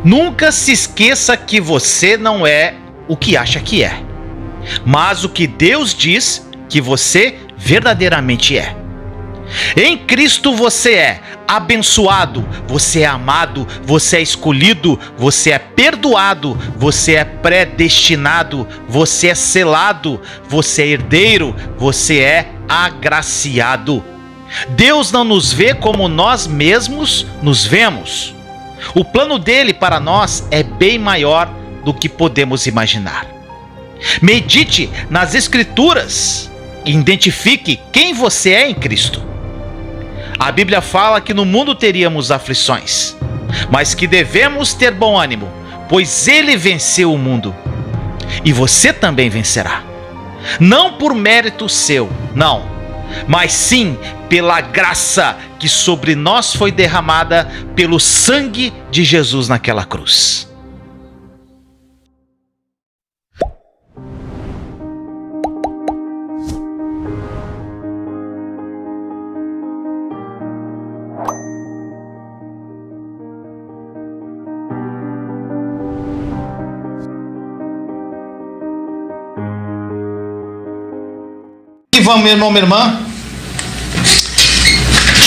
Nunca se esqueça que você não é o que acha que é, mas o que Deus diz que você verdadeiramente é. Em Cristo você é abençoado, você é amado, você é escolhido, você é perdoado, você é predestinado, você é selado, você é herdeiro, você é agraciado. Deus não nos vê como nós mesmos nos vemos. O plano dele para nós é bem maior do que podemos imaginar. Medite nas Escrituras e identifique quem você é em Cristo. A Bíblia fala que no mundo teríamos aflições, mas que devemos ter bom ânimo, pois ele venceu o mundo. E você também vencerá. Não por mérito seu, não, mas sim pela graça que sobre nós foi derramada pelo sangue de Jesus naquela cruz. E vamos, meu irmão, minha irmã.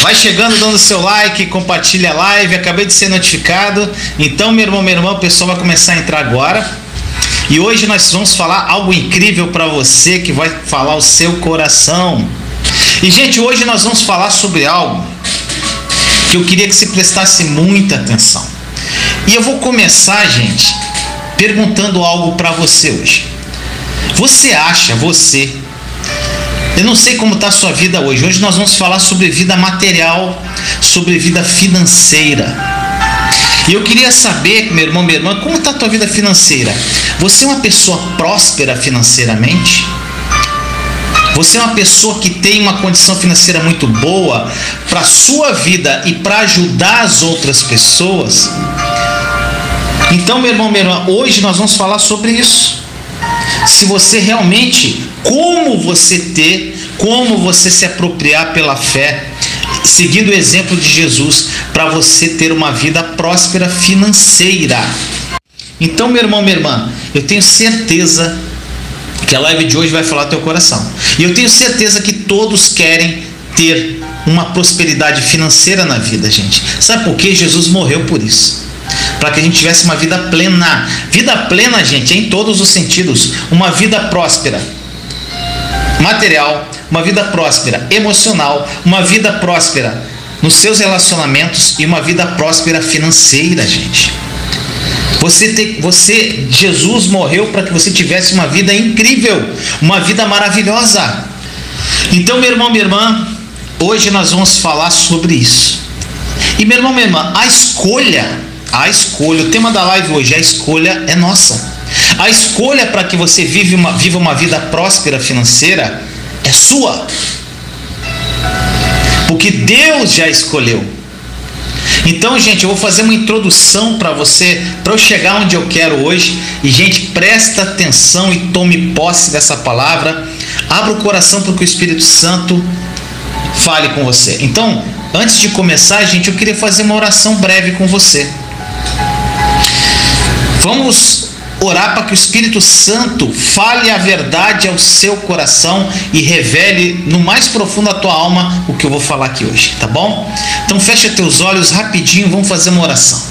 Vai chegando, dando seu like, compartilha a live. Acabei de ser notificado. Então, meu irmão, minha irmã, o pessoal vai começar a entrar agora. E hoje nós vamos falar algo incrível para você, que vai falar o seu coração. E, gente, hoje nós vamos falar sobre algo que eu queria que você prestasse muita atenção. E eu vou começar, gente, perguntando algo para você hoje. Eu não sei como está a sua vida hoje. Hoje nós vamos falar sobre vida material, sobre vida financeira. E eu queria saber, meu irmão, minha irmã, como está a tua vida financeira? Você é uma pessoa próspera financeiramente? Você é uma pessoa que tem uma condição financeira muito boa para a sua vida e para ajudar as outras pessoas? Então, meu irmão, minha irmã, hoje nós vamos falar sobre isso. Se você realmente, como você se apropriar pela fé, seguindo o exemplo de Jesus, para você ter uma vida próspera financeira. Então, meu irmão, minha irmã, eu tenho certeza que a live de hoje vai falar ao teu coração. E eu tenho certeza que todos querem ter uma prosperidade financeira na vida, gente. Sabe por quê? Jesus morreu por isso. Para que a gente tivesse uma vida plena. Vida plena, gente, é em todos os sentidos. Uma vida próspera material, uma vida próspera emocional, uma vida próspera nos seus relacionamentos e uma vida próspera financeira, gente. Jesus morreu para que você tivesse uma vida incrível, uma vida maravilhosa. Então, meu irmão, minha irmã, hoje nós vamos falar sobre isso. E, meu irmão, minha irmã, a escolha, o tema da live hoje, a escolha é nossa. A escolha para que você viva uma vida próspera financeira é sua. Porque Deus já escolheu. Então, gente, eu vou fazer uma introdução para você, para eu chegar onde eu quero hoje. E, gente, presta atenção e tome posse dessa palavra. Abra o coração para que o Espírito Santo fale com você. Então, antes de começar, gente, eu queria fazer uma oração breve com você. Vamos orar para que o Espírito Santo fale a verdade ao seu coração e revele no mais profundo da tua alma o que eu vou falar aqui hoje, tá bom? Então fecha teus olhos rapidinho, vamos fazer uma oração.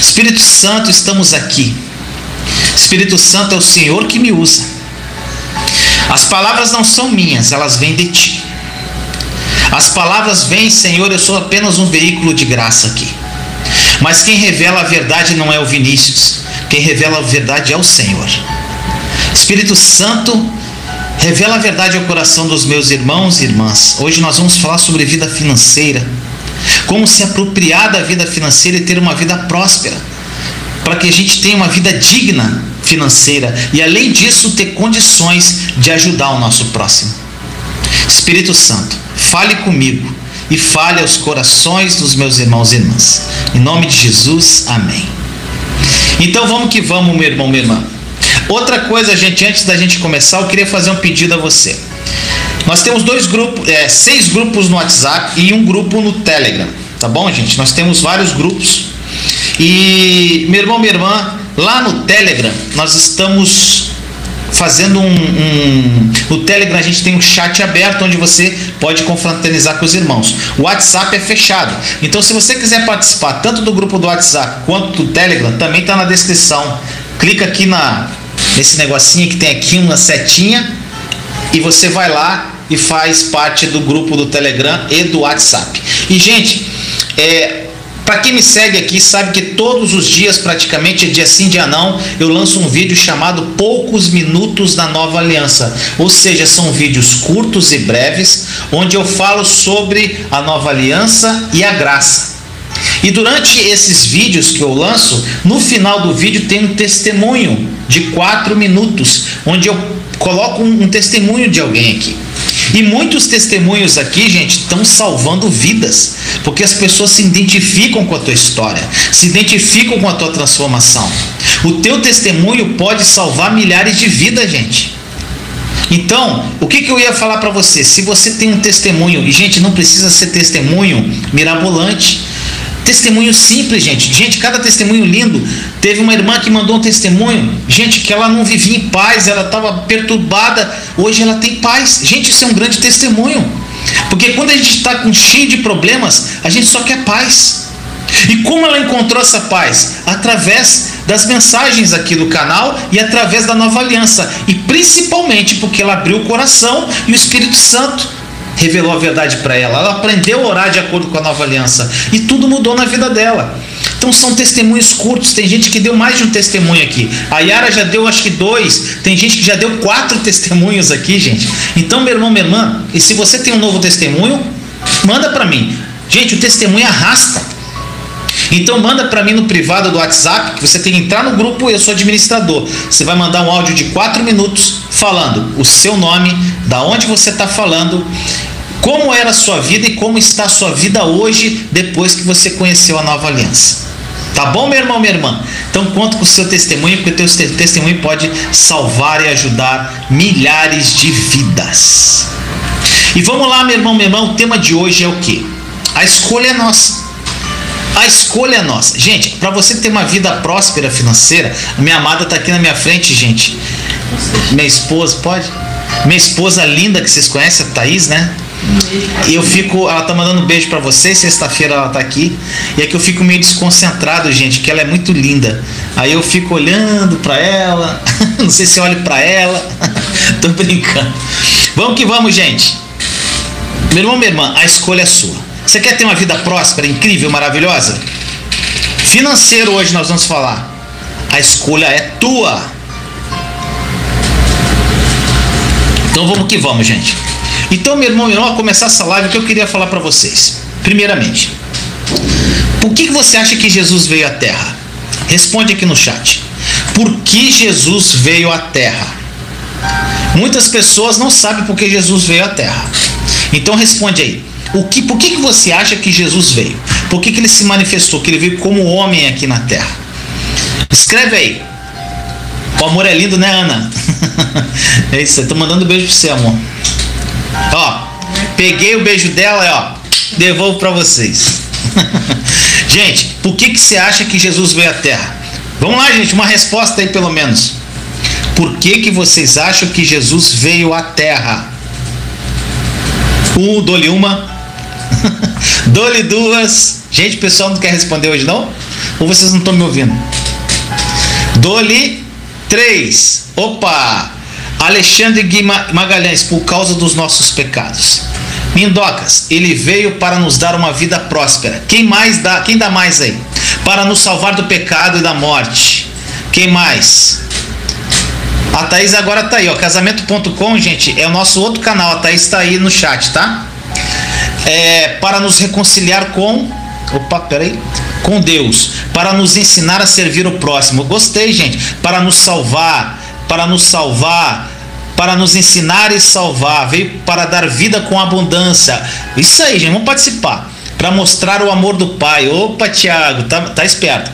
Espírito Santo, estamos aqui. Espírito Santo, é o Senhor que me usa. As palavras não são minhas, elas vêm de ti. As palavras vêm, Senhor, eu sou apenas um veículo de graça aqui. Mas quem revela a verdade não é o Vinícius. Quem revela a verdade é o Senhor. Espírito Santo, revela a verdade ao coração dos meus irmãos e irmãs. Hoje nós vamos falar sobre vida financeira. Como se apropriar da vida financeira e ter uma vida próspera. Para que a gente tenha uma vida digna financeira. E além disso, ter condições de ajudar o nosso próximo. Espírito Santo, fale comigo. E fale aos corações dos meus irmãos e irmãs. Em nome de Jesus, amém. Então vamos que vamos, meu irmão, minha irmã. Outra coisa, gente, antes da gente começar, eu queria fazer um pedido a você. Nós temos 6 grupos no WhatsApp e um grupo no Telegram. Tá bom, gente? Nós temos vários grupos. E meu irmão, minha irmã, lá no Telegram nós estamos fazendo no Telegram a gente tem um chat aberto onde você pode confraternizar com os irmãos. O WhatsApp é fechado, então se você quiser participar tanto do grupo do WhatsApp quanto do Telegram, também está na descrição. Clica aqui nesse negocinho que tem aqui, uma setinha, e você vai lá e faz parte do grupo do Telegram e do WhatsApp. E gente, para quem me segue aqui, sabe que todos os dias, praticamente, dia sim, dia não, eu lanço um vídeo chamado Poucos Minutos da Nova Aliança. Ou seja, são vídeos curtos e breves, onde eu falo sobre a Nova Aliança e a graça. E durante esses vídeos que eu lanço, no final do vídeo tem um testemunho de 4 minutos, onde eu coloco um testemunho de alguém aqui. E muitos testemunhos aqui, gente, estão salvando vidas, porque as pessoas se identificam com a tua história, se identificam com a tua transformação. O teu testemunho pode salvar milhares de vidas, gente. Então, o que eu ia falar para você? Se você tem um testemunho, e gente, não precisa ser testemunho mirabolante, testemunho simples, gente. Gente, cada testemunho lindo. Teve uma irmã que mandou um testemunho, gente, que ela não vivia em paz, ela estava perturbada, hoje ela tem paz. Gente, isso é um grande testemunho, porque quando a gente está cheio de problemas, a gente só quer paz. E como ela encontrou essa paz? Através das mensagens aqui do canal e através da Nova Aliança, e principalmente porque ela abriu o coração e o Espírito Santo revelou a verdade para ela. Ela aprendeu a orar de acordo com a Nova Aliança e tudo mudou na vida dela. Então são testemunhos curtos. Tem gente que deu mais de um testemunho aqui. A Yara já deu acho que 2. Tem gente que já deu 4 testemunhos aqui, gente. Então, meu irmão, minha irmã, e se você tem um novo testemunho, manda para mim. Gente, o testemunho arrasta. Então manda para mim no privado do WhatsApp, que você tem que entrar no grupo, eu sou administrador. Você vai mandar um áudio de 4 minutos falando o seu nome, da onde você está falando, como era a sua vida e como está a sua vida hoje, depois que você conheceu a Nova Aliança. Tá bom, meu irmão, minha irmã? Então conta com o seu testemunho, porque o teu testemunho pode salvar e ajudar milhares de vidas. E vamos lá, meu irmão, minha irmã, o tema de hoje é o quê? A escolha é nossa. A escolha é nossa. Gente, para você ter uma vida próspera financeira, a minha amada está aqui na minha frente, gente. Minha esposa, pode? Minha esposa linda, que vocês conhecem, a Thaís, né? E ela tá mandando um beijo para vocês. Sexta-feira ela tá aqui. E é que eu fico meio desconcentrado, gente, que ela é muito linda. Aí eu fico olhando para ela. Não sei se eu olho para ela. Tô brincando. Vamos que vamos, gente. Meu irmão, minha irmã, a escolha é sua. Você quer ter uma vida próspera, incrível, maravilhosa? Financeiro, hoje nós vamos falar. A escolha é tua. Então vamos que vamos, gente. Então, meu irmão, a começar essa live, o que eu queria falar para vocês. Primeiramente, por que você acha que Jesus veio à Terra? Responde aqui no chat. Por que Jesus veio à Terra? Muitas pessoas não sabem por que Jesus veio à Terra. Então responde aí. Por que você acha que Jesus veio? Por que ele se manifestou? Que ele veio como homem aqui na Terra? Escreve aí. O amor é lindo, né, Ana? É isso, eu tô mandando um beijo pra você, amor. Ó, peguei o beijo dela, ó, devolvo pra vocês. Gente, por que você acha que Jesus veio à Terra? Vamos lá, gente, uma resposta aí pelo menos. Por que vocês acham que Jesus veio à Terra? Dou-lhe uma. Dou-lhe 2. Gente, o pessoal não quer responder hoje, não? Ou vocês não estão me ouvindo? Dou-lhe 3. Opa! Alexandre Magalhães, por causa dos nossos pecados. Mindocas, ele veio para nos dar uma vida próspera. Quem dá mais aí? Para nos salvar do pecado e da morte. Quem mais? A Thaís agora tá aí, ó. Casamento.com, gente, é o nosso outro canal. A Thaís tá aí no chat, tá? Para nos reconciliar com... Opa, peraí. Com Deus. Para nos ensinar a servir o próximo. Gostei, gente. Para nos salvar. Para nos ensinar e salvar. Veio para dar vida com abundância. Isso aí, gente. Vamos participar. Para mostrar o amor do Pai. Opa, Tiago, tá esperto.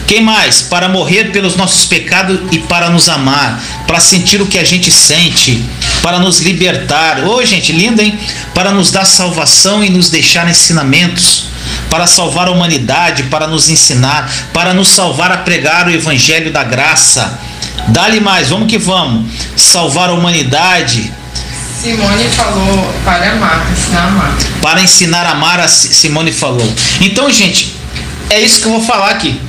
Quem mais? Para morrer pelos nossos pecados e para nos amar, para sentir o que a gente sente, para nos libertar. Ô, gente, lindo, hein? Para nos dar salvação e nos deixar ensinamentos, para salvar a humanidade, para nos ensinar, para nos salvar a pregar o evangelho da graça. Dá-lhe mais, vamos que vamos. Salvar a humanidade. Simone falou para amar, ensinar a amar. Para ensinar a amar, a Simone falou. Então, gente, é isso que eu vou falar aqui.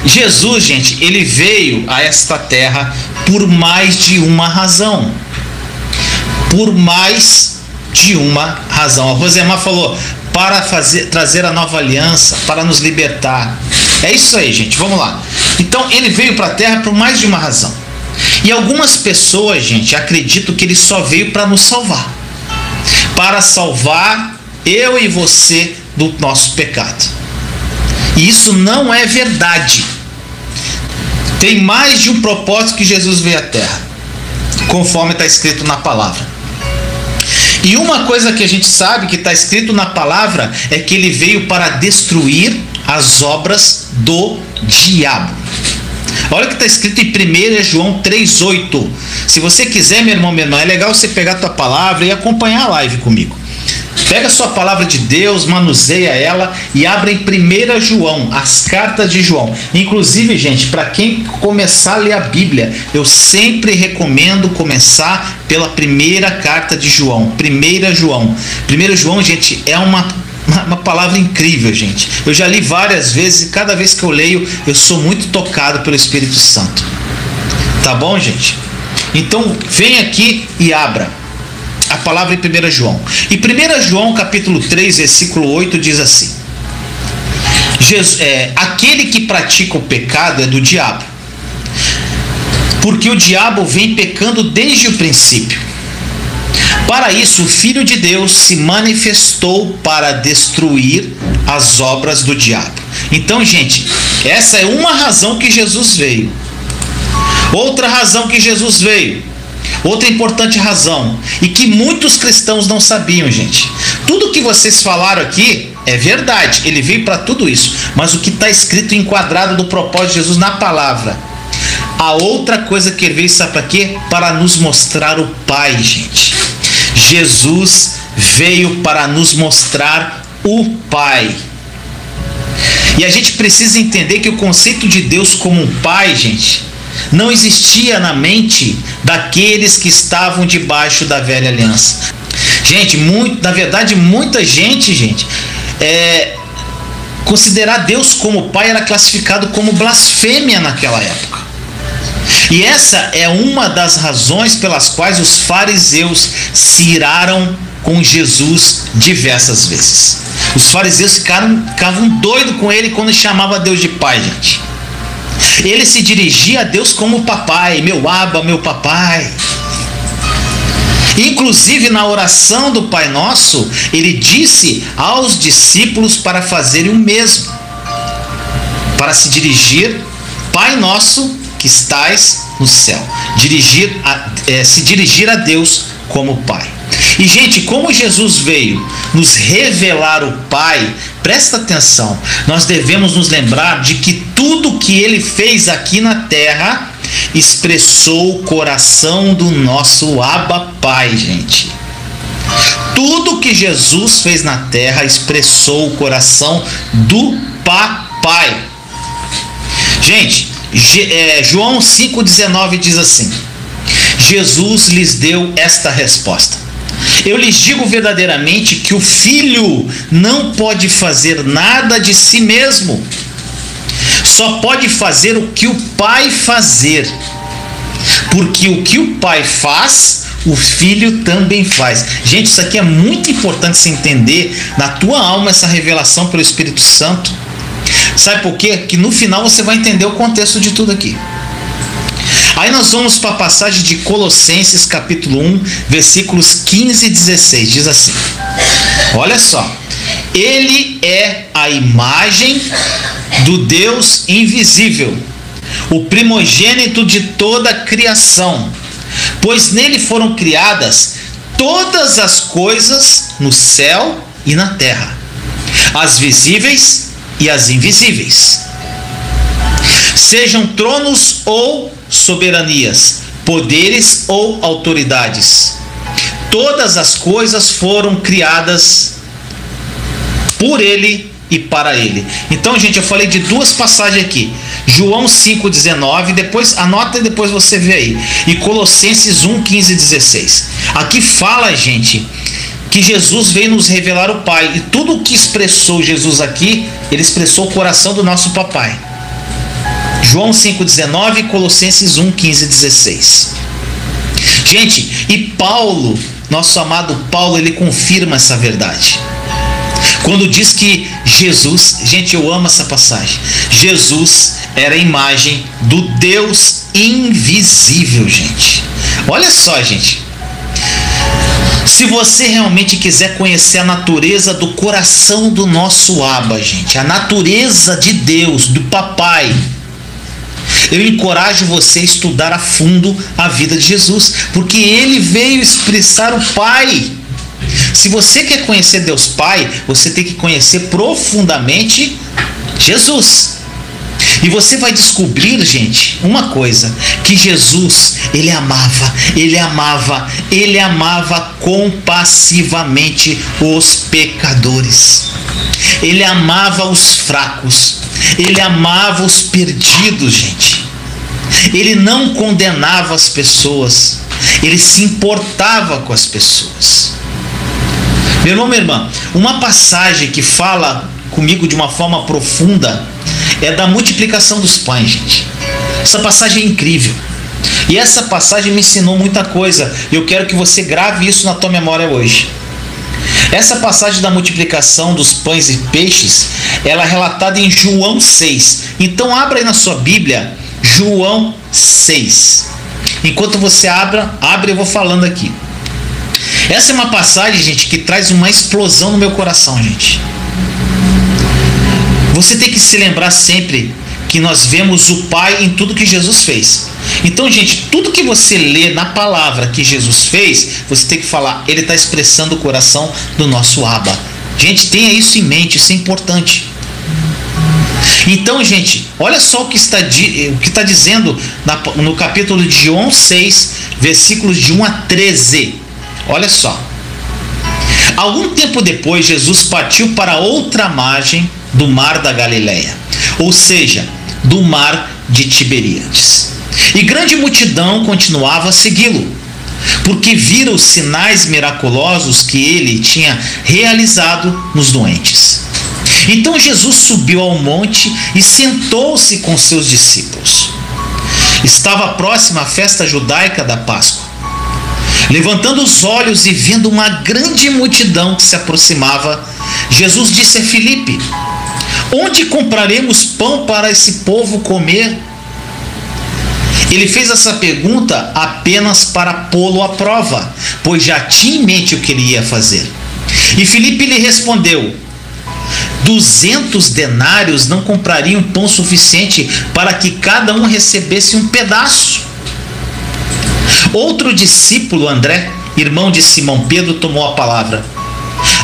Jesus, gente, ele veio a esta terra por mais de uma razão. Por mais de uma razão. A Rosemar falou, para trazer a nova aliança, para nos libertar. É isso aí, gente, vamos lá. Então, ele veio para a terra por mais de uma razão. E algumas pessoas, gente, acreditam que ele só veio para nos salvar. Para salvar eu e você do nosso pecado. E isso não é verdade. Tem mais de um propósito que Jesus veio à terra, conforme está escrito na palavra. E uma coisa que a gente sabe que está escrito na palavra é que ele veio para destruir as obras do diabo. Olha o que está escrito em 1 João 3,8. Se você quiser, meu irmão, minha irmã, é legal você pegar a tua palavra e acompanhar a live comigo. Pega a sua palavra de Deus, manuseia ela e abre em 1 João, as cartas de João. Inclusive, gente, para quem começar a ler a Bíblia, eu sempre recomendo começar pela primeira carta de João. 1 João. 1 João, gente, é uma palavra incrível, gente. Eu já li várias vezes e cada vez que eu leio, eu sou muito tocado pelo Espírito Santo. Tá bom, gente? Então, vem aqui e abra a palavra em 1 João. E 1 João capítulo 3, versículo 8 diz assim: aquele que pratica o pecado é do diabo, porque o diabo vem pecando desde o princípio. Para isso, o Filho de Deus se manifestou para destruir as obras do diabo. Então, gente, essa é uma razão que Jesus veio. Outra razão que Jesus veio, outra importante razão, e que muitos cristãos não sabiam, gente. Tudo que vocês falaram aqui é verdade, ele veio para tudo isso, mas o que está escrito enquadrado do propósito de Jesus na palavra. A outra coisa que ele veio, sabe para quê? Para nos mostrar o Pai, gente. Jesus veio para nos mostrar o Pai. E a gente precisa entender que o conceito de Deus como um Pai, gente, não existia na mente daqueles que estavam debaixo da velha aliança. Gente, na verdade, muita gente, considerar Deus como Pai era classificado como blasfêmia naquela época. E essa é uma das razões pelas quais os fariseus se iraram com Jesus diversas vezes. Os fariseus ficavam doidos com ele quando chamava Deus de Pai, gente. Ele se dirigia a Deus como papai, meu Abba, meu papai. Inclusive na oração do Pai Nosso, ele disse aos discípulos para fazerem o mesmo, para se dirigir, Pai Nosso que estais no céu, se dirigir a Deus como Pai. E, gente, como Jesus veio nos revelar o Pai, presta atenção, nós devemos nos lembrar de que tudo que ele fez aqui na terra expressou o coração do nosso Abba Pai, gente. Tudo que Jesus fez na terra expressou o coração do Papai. Gente, João 5,19 diz assim: Jesus lhes deu esta resposta: eu lhes digo verdadeiramente que o Filho não pode fazer nada de si mesmo, só pode fazer o que o Pai fazer, porque o que o Pai faz, o Filho também faz. Gente, isso aqui é muito importante você entender na tua alma, essa revelação pelo Espírito Santo. Sabe por quê? Que no final você vai entender o contexto de tudo aqui. Aí nós vamos para a passagem de Colossenses capítulo 1, versículos 15 e 16. Diz assim: olha só, ele é a imagem do Deus invisível, o primogênito de toda a criação, pois nele foram criadas todas as coisas no céu e na terra, as visíveis e as invisíveis, sejam tronos ou soberanias, poderes ou autoridades. Todas as coisas foram criadas por ele e para ele. Então, gente, eu falei de duas passagens aqui. João 5,19, depois anota e depois você vê aí. E Colossenses 1, 15 e 16. Aqui fala, gente, que Jesus veio nos revelar o Pai. E tudo o que expressou Jesus aqui, ele expressou o coração do nosso papai. João 5,19 e Colossenses 1, 15 e 16. Gente, e Paulo, nosso amado Paulo, ele confirma essa verdade. Quando diz que Jesus, gente, eu amo essa passagem. Jesus era a imagem do Deus invisível, gente. Olha só, gente. Se você realmente quiser conhecer a natureza do coração do nosso Abba, gente, a natureza de Deus, do papai, eu encorajo você a estudar a fundo a vida de Jesus, porque ele veio expressar o Pai. Se você quer conhecer Deus Pai, você tem que conhecer profundamente Jesus. E você vai descobrir, gente, uma coisa, que Jesus, ele amava compassivamente os pecadores. Ele amava os fracos. Ele amava os perdidos, gente. Ele não condenava as pessoas. Ele se importava com as pessoas. Meu irmão, minha irmã, uma passagem que fala comigo de uma forma profunda é da multiplicação dos pães, gente. Essa passagem é incrível. E essa passagem me ensinou muita coisa. E eu quero que você grave isso na tua memória hoje. Essa passagem da multiplicação dos pães e peixes, ela é relatada em João 6. Então abra aí na sua Bíblia, João 6. Enquanto você abre, eu vou falando aqui. Essa é uma passagem, gente, que traz uma explosão no meu coração, gente. Você tem que se lembrar sempre que nós vemos o Pai em tudo que Jesus fez. Então, gente, tudo que você lê na palavra que Jesus fez, você tem que falar, ele está expressando o coração do nosso Abba. Gente, tenha isso em mente, isso é importante. Então, gente, olha só o que está dizendo no capítulo de João 6, versículos de 1 a 13. Olha só. Algum tempo depois, Jesus partiu para outra margem do mar da Galileia, ou seja, do mar de Tiberíades. E grande multidão continuava a segui-lo, porque viram os sinais miraculosos que ele tinha realizado nos doentes. Então Jesus subiu ao monte e sentou-se com seus discípulos. Estava próxima a festa judaica da Páscoa. Levantando os olhos e vendo uma grande multidão que se aproximava, Jesus disse a Filipe: onde compraremos pão para esse povo comer? Ele fez essa pergunta apenas para pô-lo à prova, pois já tinha em mente o que ele ia fazer. E Filipe lhe respondeu: 200 denários não comprariam pão suficiente para que cada um recebesse um pedaço. Outro discípulo, André, irmão de Simão Pedro, tomou a palavra.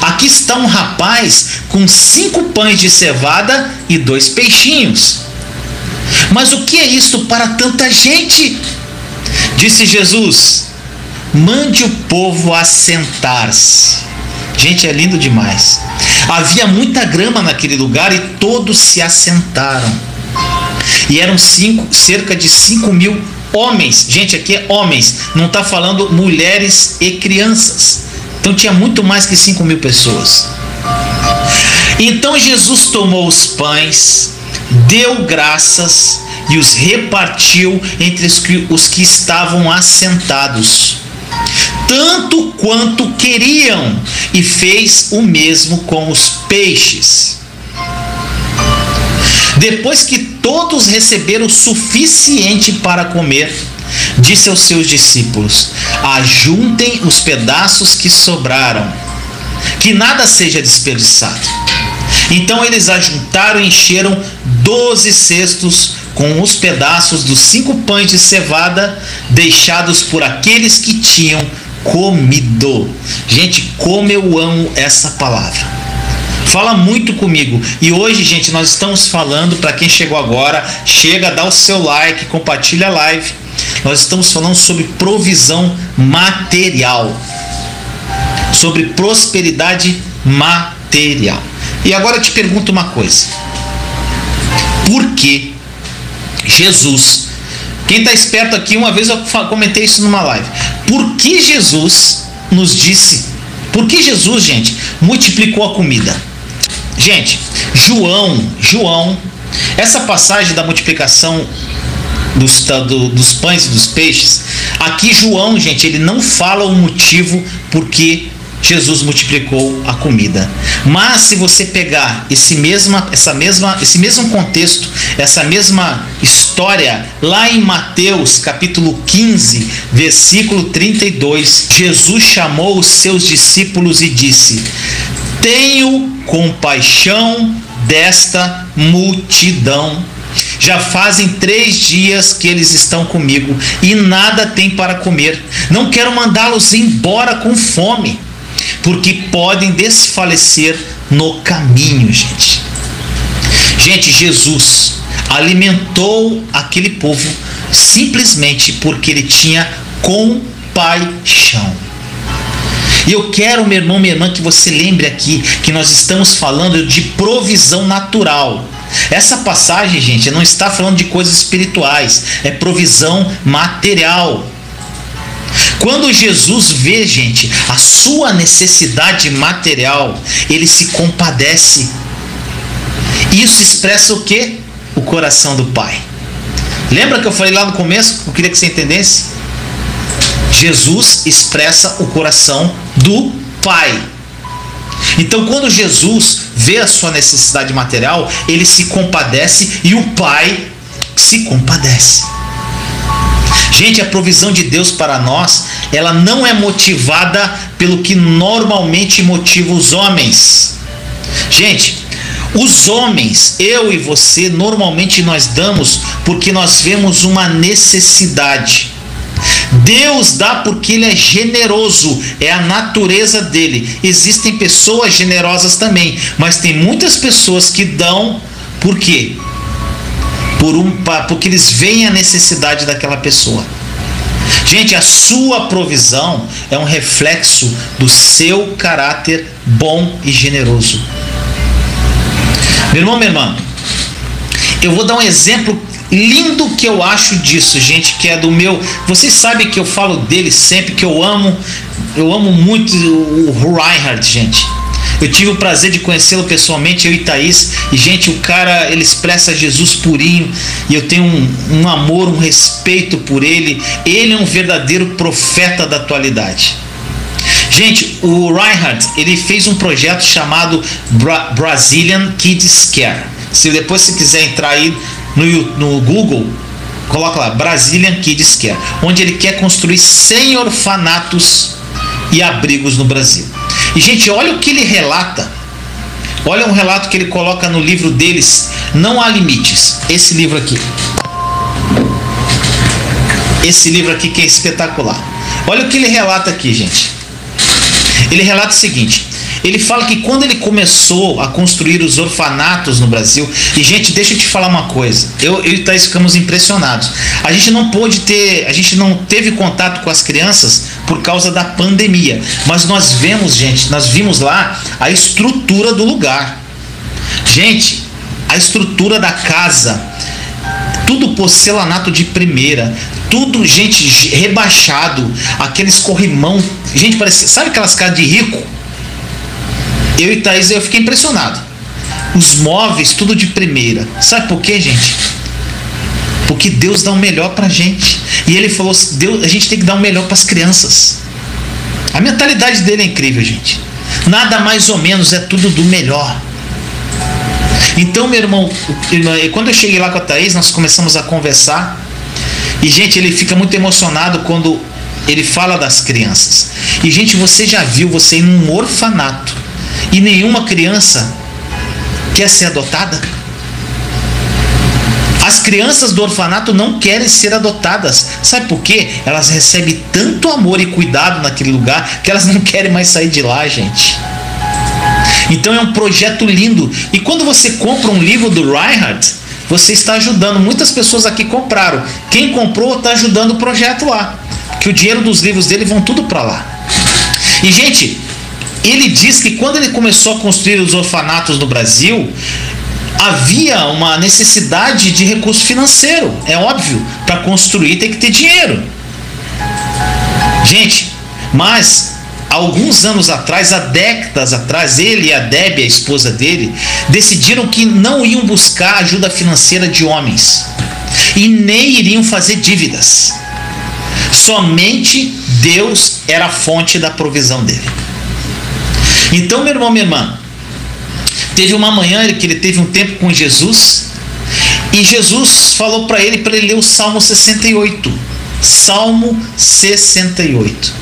Aqui está um rapaz com 5 pães de cevada e 2 peixinhos. Mas o que é isto para tanta gente? Disse Jesus: mande o povo assentar-se. Gente, é lindo demais. Havia muita grama naquele lugar e todos se assentaram. E eram cerca de 5.000 homens. Gente, aqui é homens, não está falando mulheres e crianças. Então tinha muito mais que 5.000 pessoas. Então Jesus tomou os pães, deu graças e os repartiu entre os que estavam assentados, tanto quanto queriam, e fez o mesmo com os peixes. Depois que todos receberam o suficiente para comer, disse aos seus discípulos: ajuntem os pedaços que sobraram, que nada seja desperdiçado. Então eles ajuntaram e encheram 12 cestos com os pedaços dos 5 pães de cevada deixados por aqueles que tinham comido. Gente, como eu amo essa palavra. Fala muito comigo. E hoje, gente, nós estamos falando, para quem chegou agora, chega, dá o seu like, compartilha a live. Nós estamos falando sobre provisão material, sobre prosperidade material. E agora eu te pergunto uma coisa. Por que Jesus, quem está esperto aqui, uma vez eu comentei isso numa live, por que Jesus nos disse, por que Jesus, gente, multiplicou a comida? Gente, João, essa passagem da multiplicação dos pães e dos peixes, aqui João, gente, ele não fala o motivo por que Jesus multiplicou a comida. Mas se você pegar esse mesmo contexto, essa mesma história, lá em Mateus capítulo 15, versículo 32, Jesus chamou os seus discípulos e disse: tenho compaixão desta multidão. Já fazem 3 dias que eles estão comigo e nada têm para comer. Não quero mandá-los embora com fome, porque podem desfalecer no caminho, gente. Gente, Jesus alimentou aquele povo simplesmente porque ele tinha compaixão. E eu quero, meu irmão, minha irmã, que você lembre aqui que nós estamos falando de provisão natural. Essa passagem, gente, não está falando de coisas espirituais, é provisão material. Quando Jesus vê, gente, a sua necessidade material, ele se compadece. Isso expressa o quê? O coração do Pai. Lembra que eu falei lá no começo? Eu queria que você entendesse. Jesus expressa o coração do Pai. Então, quando Jesus vê a sua necessidade material, ele se compadece e o Pai se compadece. Gente, a provisão de Deus para nós, ela não é motivada pelo que normalmente motiva os homens. Gente, os homens, eu e você, normalmente nós damos porque nós vemos uma necessidade. Deus dá porque ele é generoso, é a natureza dele. Existem pessoas generosas também, mas tem muitas pessoas que dão por quê? Porque eles veem a necessidade daquela pessoa. Gente, a sua provisão é um reflexo do seu caráter bom e generoso. Meu irmão, minha irmã, eu vou dar um exemplo lindo que eu acho disso, gente, que é do meu... Vocês sabem que eu falo dele sempre, que eu amo muito o Reinhard, gente. Eu tive o prazer de conhecê-lo pessoalmente, eu e Thaís, e gente, o cara, ele expressa Jesus purinho, e eu tenho um amor, um respeito por ele. Ele é um verdadeiro profeta da atualidade. Gente, o Reinhard, ele fez um projeto chamado Brazilian Kids Care. Se depois você quiser entrar aí no Google, coloca lá, Brazilian Kids Care, onde ele quer construir 100 orfanatos e abrigos no Brasil. E, gente, olha o que ele relata. Olha um relato que ele coloca no livro deles, Não Há Limites. Esse livro aqui. Esse livro aqui que é espetacular. Olha o que ele relata aqui, gente. Ele relata o seguinte. Ele fala que quando ele começou a construir os orfanatos no Brasil, e gente, deixa eu te falar uma coisa, eu e Thaís ficamos impressionados. A gente não teve contato com as crianças por causa da pandemia, mas nós vimos lá a estrutura do lugar. Gente, a estrutura da casa, tudo porcelanato de primeira, tudo, gente, rebaixado, aqueles corrimão, gente, parece, sabe aquelas casas de rico? Eu e Thaís, eu fiquei impressionado. Os móveis, tudo de primeira. Sabe por quê, gente? Porque Deus dá o melhor pra gente. E ele falou, Deus, a gente tem que dar o melhor para as crianças. A mentalidade dele é incrível, gente. Nada mais ou menos, é tudo do melhor. Então, meu irmão, quando eu cheguei lá com a Thaís, nós começamos a conversar. E, gente, ele fica muito emocionado quando ele fala das crianças. E, gente, você já viu você ir num orfanato e nenhuma criança quer ser adotada? As crianças do orfanato não querem ser adotadas. Sabe por quê? Elas recebem tanto amor e cuidado naquele lugar que elas não querem mais sair de lá, gente. Então é um projeto lindo. E quando você compra um livro do Reinhard, você está ajudando. Muitas pessoas aqui compraram. Quem comprou está ajudando o projeto lá, que o dinheiro dos livros dele vão tudo para lá. E, gente, ele diz que quando ele começou a construir os orfanatos no Brasil, havia uma necessidade de recurso financeiro. É óbvio, para construir tem que ter dinheiro. Gente, mas alguns anos atrás, há décadas atrás, ele e a Debbie, a esposa dele, decidiram que não iam buscar ajuda financeira de homens e nem iriam fazer dívidas. Somente Deus era a fonte da provisão dele. Então, meu irmão, minha irmã, teve uma manhã que ele teve um tempo com Jesus e Jesus falou para ele ler o Salmo 68. Salmo 68.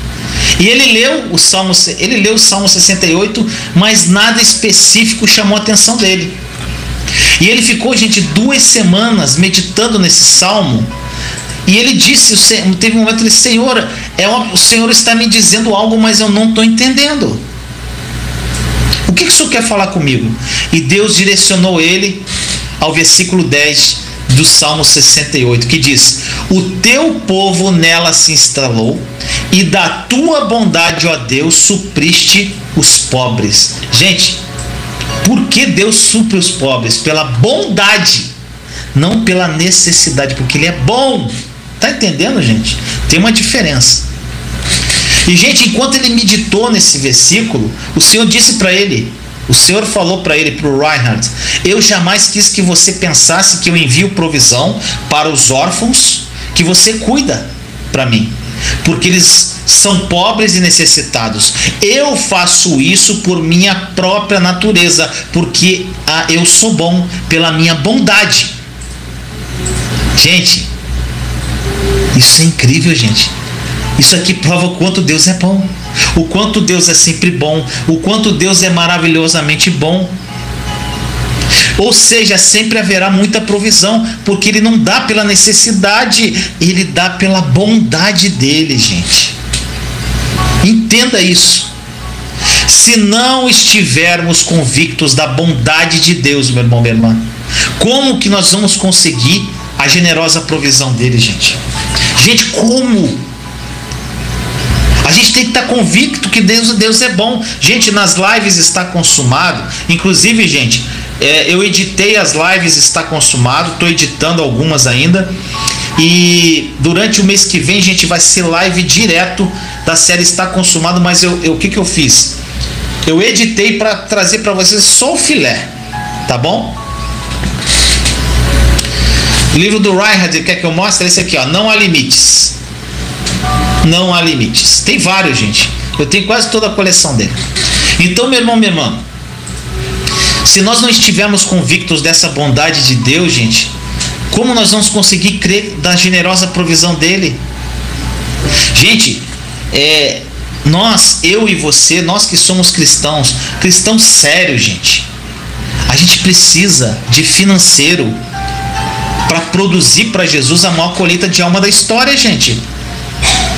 E ele leu o Salmo 68, mas nada específico chamou a atenção dele. E ele ficou, gente, 2 semanas meditando nesse salmo. E ele disse, teve um momento que ele disse: Senhor, o Senhor está me dizendo algo, mas eu não estou entendendo. O que o Senhor quer falar comigo? E Deus direcionou ele ao versículo 10 do Salmo 68, que diz: o teu povo nela se instalou, e da tua bondade, ó Deus, supriste os pobres. Gente, por que Deus supre os pobres? Pela bondade, não pela necessidade, porque Ele é bom. Tá entendendo, gente? Tem uma diferença. E, gente, enquanto ele meditou nesse versículo, o Senhor disse para ele, o Senhor falou para ele, para o Reinhard: eu jamais quis que você pensasse que eu envio provisão para os órfãos que você cuida para mim, porque eles são pobres e necessitados. Eu faço isso por minha própria natureza, porque eu sou bom, pela minha bondade. Gente, isso é incrível, gente. Isso aqui prova o quanto Deus é bom, o quanto Deus é sempre bom, o quanto Deus é maravilhosamente bom. Ou seja, sempre haverá muita provisão, porque Ele não dá pela necessidade, Ele dá pela bondade dEle, gente. Entenda isso. Se não estivermos convictos da bondade de Deus, meu irmão, minha irmã, como que nós vamos conseguir a generosa provisão dEle, gente? Gente, como? A gente tem que estar convicto que Deus é bom. Gente, nas lives Está Consumado, inclusive, gente, eu editei as lives Está Consumado, estou editando algumas ainda, e durante o mês que vem, gente, vai ser live direto da série Está Consumado. Mas o que eu fiz? Eu editei para trazer para vocês só o filé, tá bom? O livro do Reinhard, quer que eu mostre? Esse aqui, ó, Não Há Limites. Não há limites. Tem vários, gente. Eu tenho quase toda a coleção dele. Então, meu irmão, minha irmã, se nós não estivermos convictos dessa bondade de Deus, gente, como nós vamos conseguir crer da generosa provisão dele? Gente, eu e você, nós que somos cristãos sérios, gente, a gente precisa de financeiro para produzir para Jesus a maior colheita de alma da história, gente.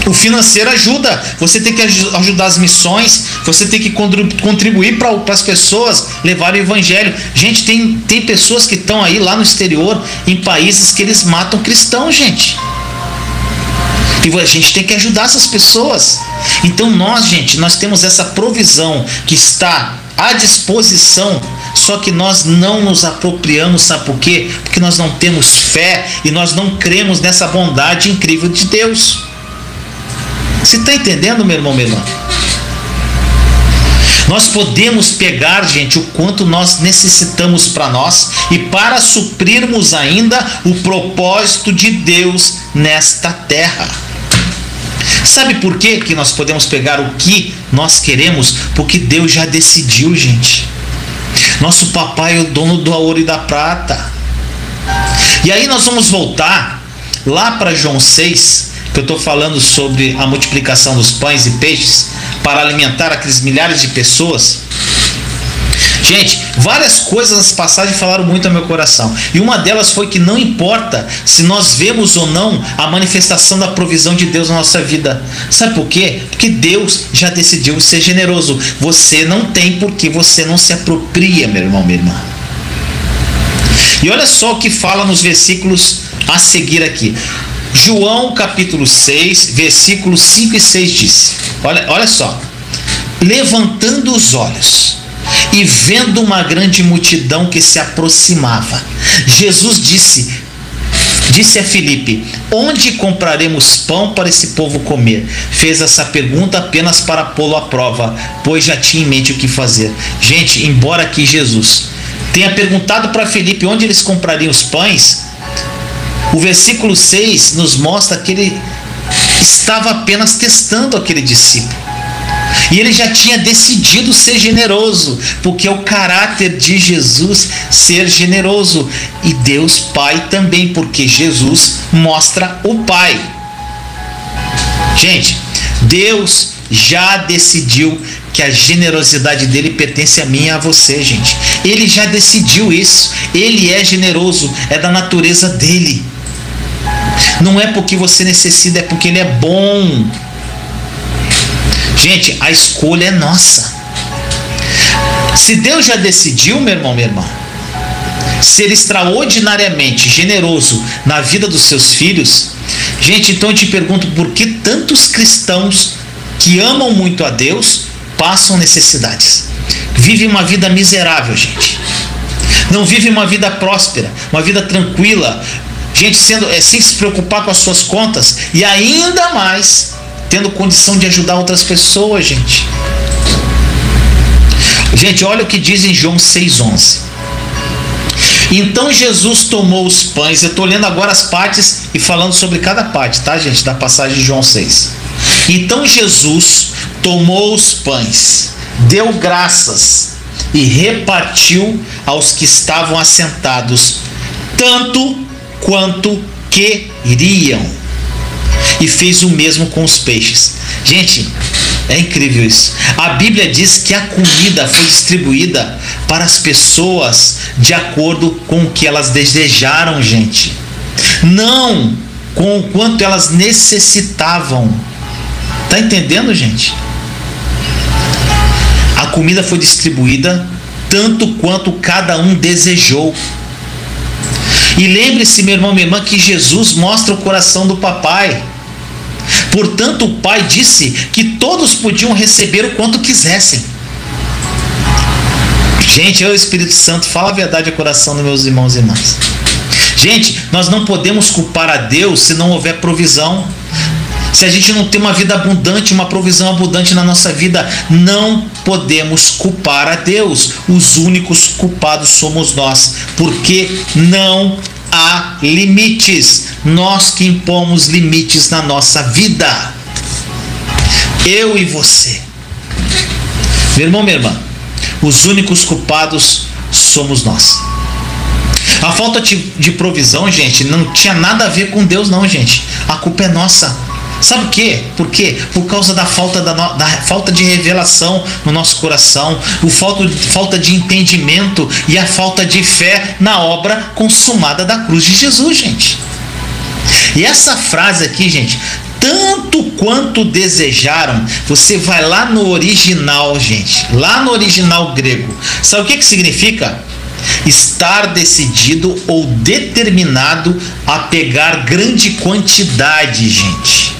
O financeiro ajuda. Você tem que ajudar as missões, você tem que contribuir para as pessoas levarem o evangelho. Gente, tem pessoas que estão aí lá no exterior, em países que eles matam cristãos, gente. E a gente tem que ajudar essas pessoas. Então nós temos essa provisão que está à disposição, só que nós não nos apropriamos. Sabe por quê? Porque nós não temos fé e nós não cremos nessa bondade incrível de Deus. Você está entendendo, meu irmão, minha irmã? Nós podemos pegar, gente, o quanto nós necessitamos para nós e para suprirmos ainda o propósito de Deus nesta terra. Sabe por quê que nós podemos pegar o que nós queremos? Porque Deus já decidiu, gente. Nosso papai é o dono do ouro e da prata. E aí nós vamos voltar lá para João 6, que eu estou falando sobre a multiplicação dos pães e peixes para alimentar aqueles milhares de pessoas. Gente, várias coisas nessa passagem falaram muito ao meu coração. E uma delas foi que não importa se nós vemos ou não a manifestação da provisão de Deus na nossa vida. Sabe por quê? Porque Deus já decidiu ser generoso. Você não tem porque você não se apropria, meu irmão, minha irmã. E olha só o que fala nos versículos a seguir aqui. João capítulo 6, versículos 5 e 6 diz: olha só. levantando os olhos e vendo uma grande multidão que se aproximava, Jesus disse a Filipe: onde compraremos pão para esse povo comer? Fez essa pergunta apenas para pô-lo à prova, pois já tinha em mente o que fazer. Gente, embora que Jesus tenha perguntado para Filipe onde eles comprariam os pães, o versículo 6 nos mostra que ele estava apenas testando aquele discípulo. E ele já tinha decidido ser generoso, porque é o caráter de Jesus ser generoso. E Deus Pai também, porque Jesus mostra o Pai. Gente, Deus já decidiu que a generosidade dele pertence a mim e a você, gente. Ele já decidiu isso. Ele é generoso, é da natureza dele. Não é porque você necessita, é porque ele é bom. Gente, a escolha é nossa. Se Deus já decidiu, meu irmão, minha irmã, ser extraordinariamente generoso na vida dos seus filhos, gente, então eu te pergunto, por que tantos cristãos que amam muito a Deus passam necessidades? Vivem uma vida miserável, gente. Não vivem uma vida próspera, uma vida tranquila, gente, sem se preocupar com as suas contas e ainda mais tendo condição de ajudar outras pessoas, gente. Gente, olha o que diz em João 6,11. Então Jesus tomou os pães. Eu estou lendo agora as partes e falando sobre cada parte, tá, gente? Da passagem de João 6. Então Jesus tomou os pães, deu graças e repartiu aos que estavam assentados, tanto quanto queriam. E fez o mesmo com os peixes. Gente, é incrível isso. A Bíblia diz que a comida foi distribuída para as pessoas de acordo com o que elas desejaram, gente. Não com o quanto elas necessitavam. Tá entendendo, gente? A comida foi distribuída tanto quanto cada um desejou. E lembre-se, meu irmão, minha irmã, que Jesus mostra o coração do papai. Portanto, o Pai disse que todos podiam receber o quanto quisessem. Gente, o Espírito Santo fala a verdade ao coração dos meus irmãos e irmãs. Gente, nós não podemos culpar a Deus se não houver provisão. Se a gente não tem uma vida abundante, uma provisão abundante na nossa vida, não podemos culpar a Deus. Os únicos culpados somos nós, porque não há limites. Nós que impomos limites na nossa vida. Eu e você. Meu irmão, minha irmã, os únicos culpados somos nós. A falta de provisão, gente, não tinha nada a ver com Deus, não, gente. A culpa é nossa. Sabe o quê? Por quê? Por causa da falta de revelação no nosso coração, falta de entendimento e a falta de fé na obra consumada da cruz de Jesus, gente. E essa frase aqui, gente, tanto quanto desejaram, você vai lá no original, gente, lá no original grego. Sabe o que significa? Estar decidido ou determinado a pegar grande quantidade, gente.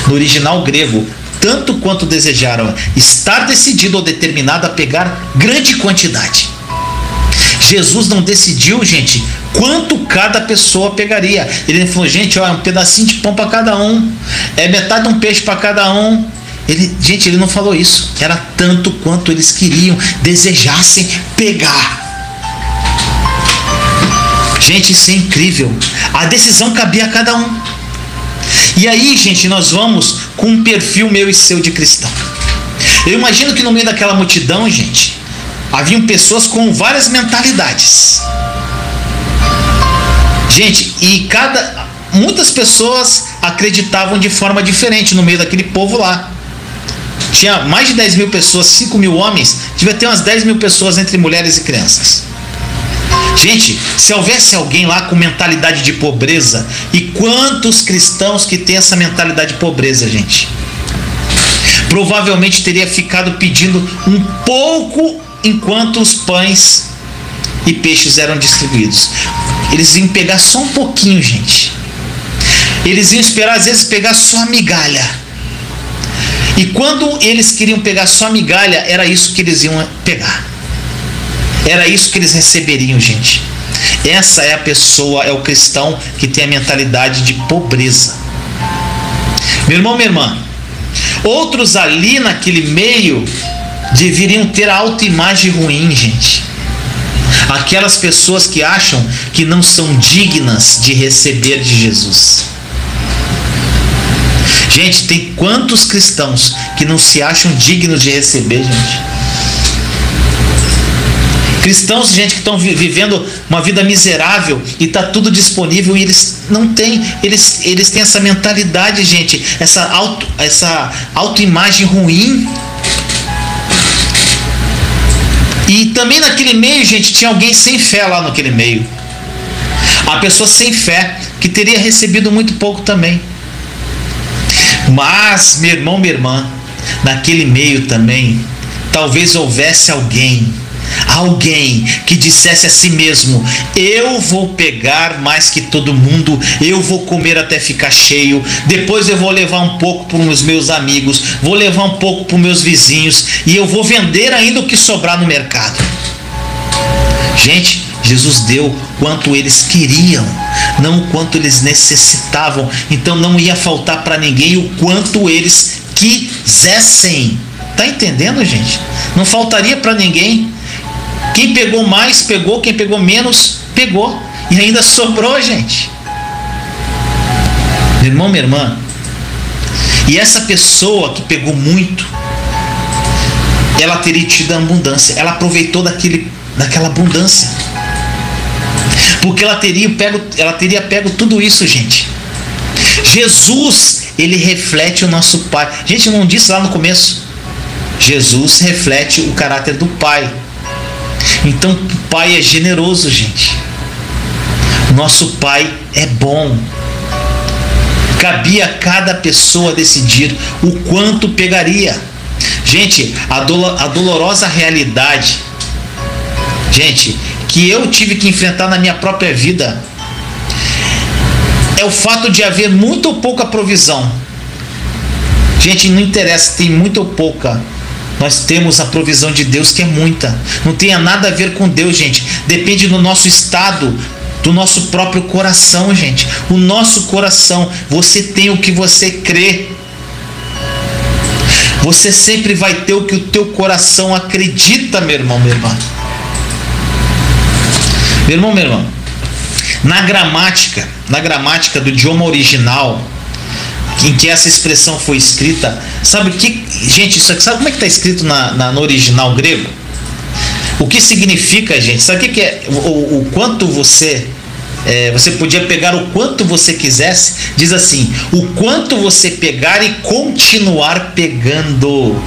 No original grego, tanto quanto desejaram, estar decidido ou determinado a pegar grande quantidade. Jesus não decidiu, gente, quanto cada pessoa pegaria. Ele falou, gente, ó, é um pedacinho de pão para cada um, é metade de um peixe para cada um. Ele não falou isso. Era tanto quanto eles queriam, desejassem pegar. Gente, isso é incrível. A decisão cabia a cada um. E aí, gente, nós vamos com um perfil meu e seu de cristão. Eu imagino que no meio daquela multidão, gente, haviam pessoas com várias mentalidades. Gente, muitas pessoas acreditavam de forma diferente no meio daquele povo lá. Tinha mais de 10 mil pessoas, 5 mil homens, devia ter umas 10 mil pessoas entre mulheres e crianças. Gente, se houvesse alguém lá com mentalidade de pobreza, e quantos cristãos que têm essa mentalidade de pobreza, gente? Provavelmente teria ficado pedindo um pouco enquanto os pães e peixes eram distribuídos. Eles iam pegar só um pouquinho, gente. Eles iam esperar, às vezes, pegar só a migalha. E quando eles queriam pegar só migalha, era isso que eles iam pegar. Era isso que eles receberiam, gente. Essa é a pessoa, é o cristão que tem a mentalidade de pobreza. Meu irmão, minha irmã, outros ali naquele meio deveriam ter a autoimagem ruim, gente. Aquelas pessoas que acham que não são dignas de receber de Jesus. Gente, tem quantos cristãos que não se acham dignos de receber, gente? Cristãos, gente, que estão vivendo uma vida miserável e está tudo disponível e eles não têm, eles têm essa mentalidade, gente, essa autoimagem ruim. E também naquele meio, gente, tinha alguém sem fé lá naquele meio. A pessoa sem fé, que teria recebido muito pouco também. Mas, meu irmão, minha irmã, naquele meio também, talvez houvesse alguém que dissesse a si mesmo: eu vou pegar mais que todo mundo, eu vou comer até ficar cheio, depois eu vou levar um pouco para os meus amigos, vou levar um pouco para os meus vizinhos e eu vou vender ainda o que sobrar no mercado. Gente, Jesus deu quanto eles queriam, não o quanto eles necessitavam. Então não ia faltar para ninguém o quanto eles quisessem. Tá entendendo, gente? Não faltaria para ninguém. Quem pegou mais, pegou. Quem pegou menos, pegou. E ainda sobrou, gente. Meu irmão, minha irmã. E essa pessoa que pegou muito, ela teria tido a abundância. Ela aproveitou daquela abundância. Porque ela teria pego tudo isso, gente. Jesus, ele reflete o nosso Pai. Gente, eu não disse lá no começo. Jesus reflete o caráter do Pai. Então o Pai é generoso, gente. Nosso Pai é bom. Cabia a cada pessoa decidir o quanto pegaria. Gente, a dolorosa realidade, gente, que eu tive que enfrentar na minha própria vida é o fato de haver muito ou pouca provisão. Gente, não interessa, tem muito ou pouca. Nós temos a provisão de Deus, que é muita. Não tem nada a ver com Deus, gente. Depende do nosso estado, do nosso próprio coração, gente. O nosso coração. Você tem o que você crê. Você sempre vai ter o que o teu coração acredita, meu irmão, minha irmã. Meu irmão, minha irmã. Na gramática do idioma original, em que essa expressão foi escrita, sabe o que, gente, isso aqui, sabe como é que está escrito no original grego? O que significa, gente? Sabe o que é? O quanto você podia pegar o quanto você quisesse. Diz assim: o quanto você pegar e continuar pegando.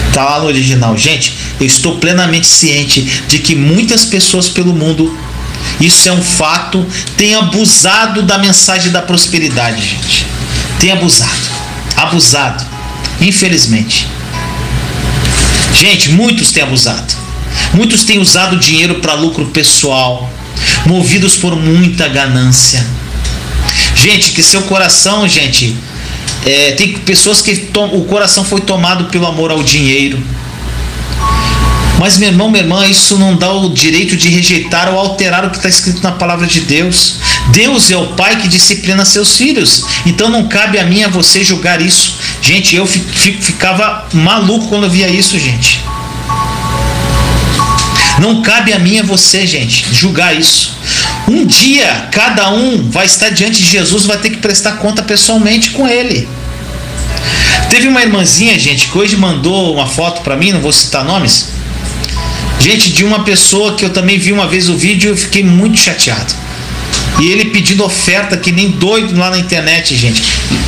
Está lá no original. Gente, eu estou plenamente ciente de que muitas pessoas pelo mundo, isso é um fato, têm abusado da mensagem da prosperidade, gente. Tem abusado, infelizmente. Gente, muitos têm abusado. Muitos têm usado dinheiro para lucro pessoal, movidos por muita ganância. Gente, que seu coração, gente, tem pessoas que o coração foi tomado pelo amor ao dinheiro. Mas, meu irmão, minha irmã, isso não dá o direito de rejeitar ou alterar o que está escrito na palavra de Deus. Deus é o Pai que disciplina seus filhos. Então não cabe a mim, a você julgar isso. Gente, eu ficava maluco quando eu via isso, gente. Não cabe a mim, a você, gente, julgar isso. Um dia, cada um vai estar diante de Jesus, vai ter que prestar conta pessoalmente com Ele. Teve uma irmãzinha, gente, que hoje mandou uma foto para mim, não vou citar nomes, gente, de uma pessoa que eu também vi uma vez o vídeo e eu fiquei muito chateado. E ele pedindo oferta que nem doido lá na internet, gente.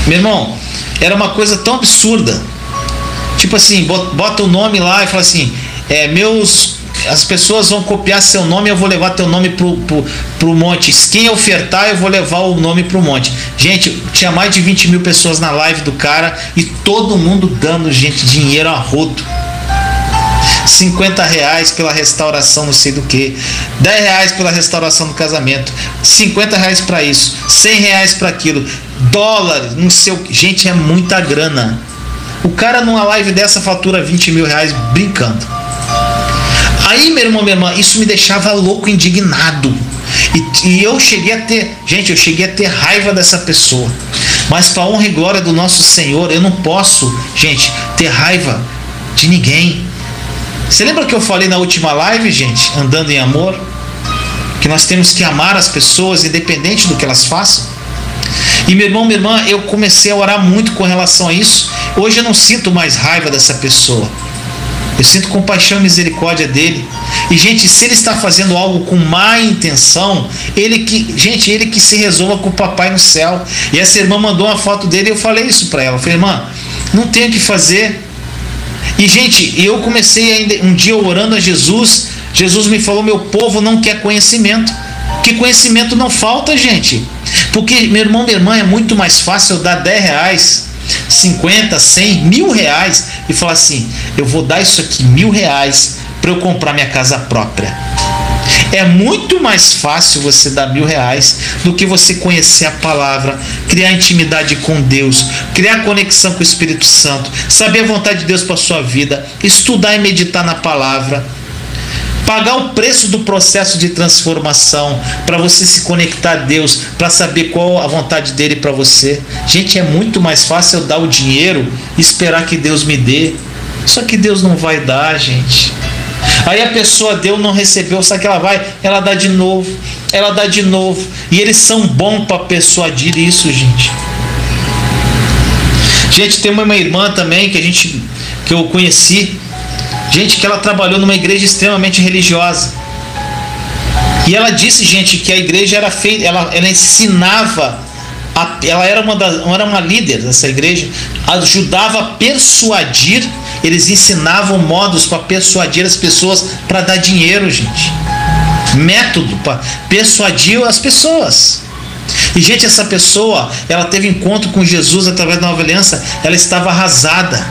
Meu irmão, era uma coisa tão absurda. Tipo assim, bota o nome lá e fala assim: as pessoas vão copiar seu nome, eu vou levar teu nome pro monte. Quem ofertar, eu vou levar o nome pro monte. Gente, tinha mais de 20 mil pessoas na live do cara e todo mundo dando, gente, dinheiro a rodo. 50 reais pela restauração não sei do que, 10 reais pela restauração do casamento, 50 reais para isso, 100 reais para aquilo, dólares, não sei o que. Gente, é muita grana. O cara numa live dessa fatura 20 mil reais brincando. Aí, meu irmão, minha irmã, isso me deixava louco, indignado. E eu cheguei a ter raiva dessa pessoa. Mas para a honra e glória do nosso Senhor, eu não posso, gente, ter raiva de ninguém. Você lembra que eu falei na última live, gente, andando em amor? Que nós temos que amar as pessoas independente do que elas façam. E meu irmão, minha irmã, eu comecei a orar muito com relação a isso. Hoje eu não sinto mais raiva dessa pessoa. Eu sinto compaixão e misericórdia dele. E, gente, se ele está fazendo algo com má intenção, ele que se resolva com o papai no céu. E essa irmã mandou uma foto dele e eu falei isso para ela. Eu falei, irmã, não tem o que fazer. E, gente, eu comecei ainda um dia orando a Jesus. Jesus me falou, meu povo não quer conhecimento. Que conhecimento não falta, gente. Porque, meu irmão, minha irmã, é muito mais fácil eu dar 10 reais, 50, 100, 1000 reais e falar assim, eu vou dar isso aqui, 1000 reais para eu comprar minha casa própria. É muito mais fácil você dar 1000 reais do que você conhecer a palavra, criar intimidade com Deus, criar conexão com o Espírito Santo, saber a vontade de Deus para a sua vida, estudar e meditar na palavra, pagar o preço do processo de transformação para você se conectar a Deus, para saber qual a vontade dele para você. Gente, é muito mais fácil eu dar o dinheiro e esperar que Deus me dê. Só que Deus não vai dar, gente. Aí a pessoa deu, não recebeu, sabe que ela vai? Ela dá de novo, ela dá de novo. E eles são bons para persuadir isso, gente. Gente, tem uma irmã também que eu conheci, gente, que ela trabalhou numa igreja extremamente religiosa. E ela disse, gente, que a igreja era feita, ela ensinava, ela era uma líder dessa igreja, ajudava a persuadir, eles ensinavam modos para persuadir as pessoas para dar dinheiro, gente. Método para persuadir as pessoas. E, gente, essa pessoa, ela teve encontro com Jesus através da nova aliança, ela estava arrasada,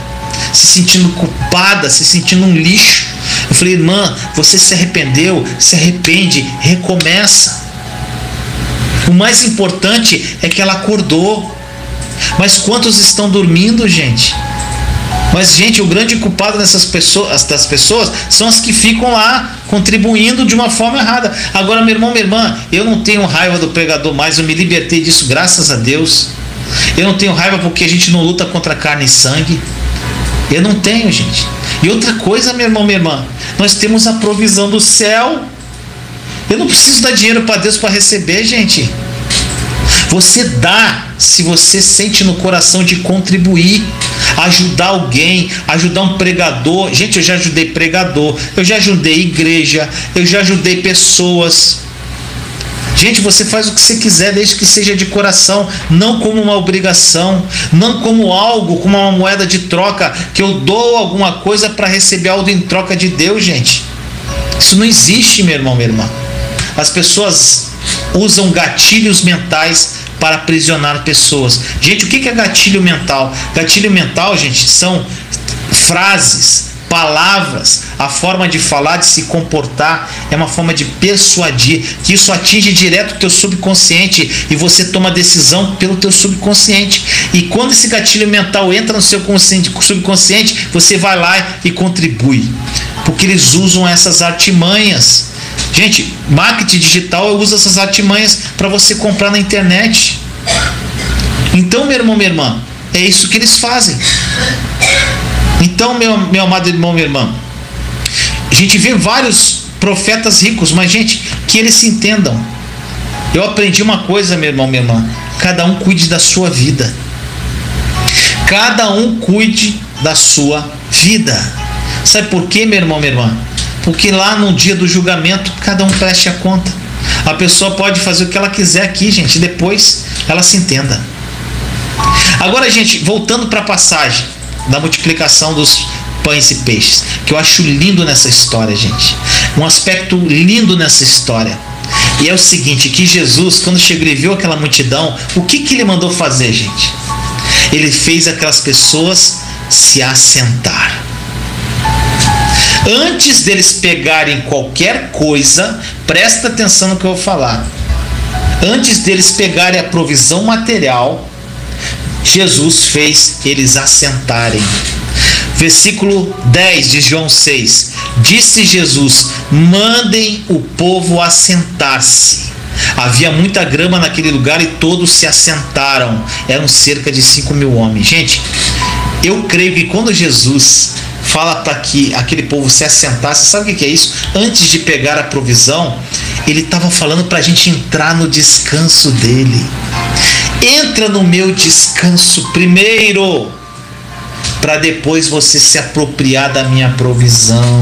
se sentindo culpada, se sentindo um lixo. Eu falei, irmã, você se arrependeu? Se arrepende, recomeça. O mais importante é que ela acordou. Mas quantos estão dormindo, gente? Mas, gente, o grande culpado das pessoas são as que ficam lá contribuindo de uma forma errada. Agora, meu irmão, minha irmã, eu não tenho raiva do pregador mais, eu me libertei disso, graças a Deus. Eu não tenho raiva porque a gente não luta contra carne e sangue. Eu não tenho, gente. E outra coisa, meu irmão, minha irmã, nós temos a provisão do céu. Eu não preciso dar dinheiro para Deus para receber, gente. Você dá se você sente no coração de contribuir, ajudar alguém, ajudar um pregador. Gente, eu já ajudei pregador, eu já ajudei igreja, eu já ajudei pessoas. Gente, você faz o que você quiser, desde que seja de coração, não como uma obrigação, não como algo, como uma moeda de troca, que eu dou alguma coisa para receber algo em troca de Deus, gente. Isso não existe, meu irmão, minha irmã. As pessoas usam gatilhos mentais para aprisionar pessoas. Gente, o que é gatilho mental? Gatilho mental, gente, são frases, palavras, a forma de falar, de se comportar, é uma forma de persuadir, que isso atinge direto o teu subconsciente e você toma decisão pelo teu subconsciente. E quando esse gatilho mental entra no seu subconsciente, você vai lá e contribui, porque eles usam essas artimanhas. Gente, marketing digital usa essas artimanhas para você comprar na internet. Então, meu irmão, minha irmã, é isso que eles fazem. Então, meu amado irmão, minha irmã, a gente vê vários profetas ricos, mas, gente, que eles se entendam. Eu aprendi uma coisa, meu irmão, minha irmã: cada um cuide da sua vida. Cada um cuide da sua vida. Sabe por quê, meu irmão, minha irmã? Porque lá no dia do julgamento, cada um preste a conta. A pessoa pode fazer o que ela quiser aqui, gente, e depois ela se entenda. Agora, gente, voltando para a passagem da multiplicação dos pães e peixes, que eu acho lindo nessa história, gente. Um aspecto lindo nessa história. E é o seguinte, que Jesus, quando chegou e viu aquela multidão, o que ele mandou fazer, gente? Ele fez aquelas pessoas se assentar. Antes deles pegarem qualquer coisa, presta atenção no que eu vou falar. Antes deles pegarem a provisão material, Jesus fez eles assentarem. Versículo 10 de João 6. Disse Jesus: mandem o povo assentar-se. Havia muita grama naquele lugar e todos se assentaram. Eram cerca de 5.000 homens. Gente, eu creio que quando Jesus fala para que aquele povo se assentasse, sabe o que é isso? Antes de pegar a provisão, ele estava falando para a gente entrar no descanso dele. Entra no meu descanso primeiro, para depois você se apropriar da minha provisão.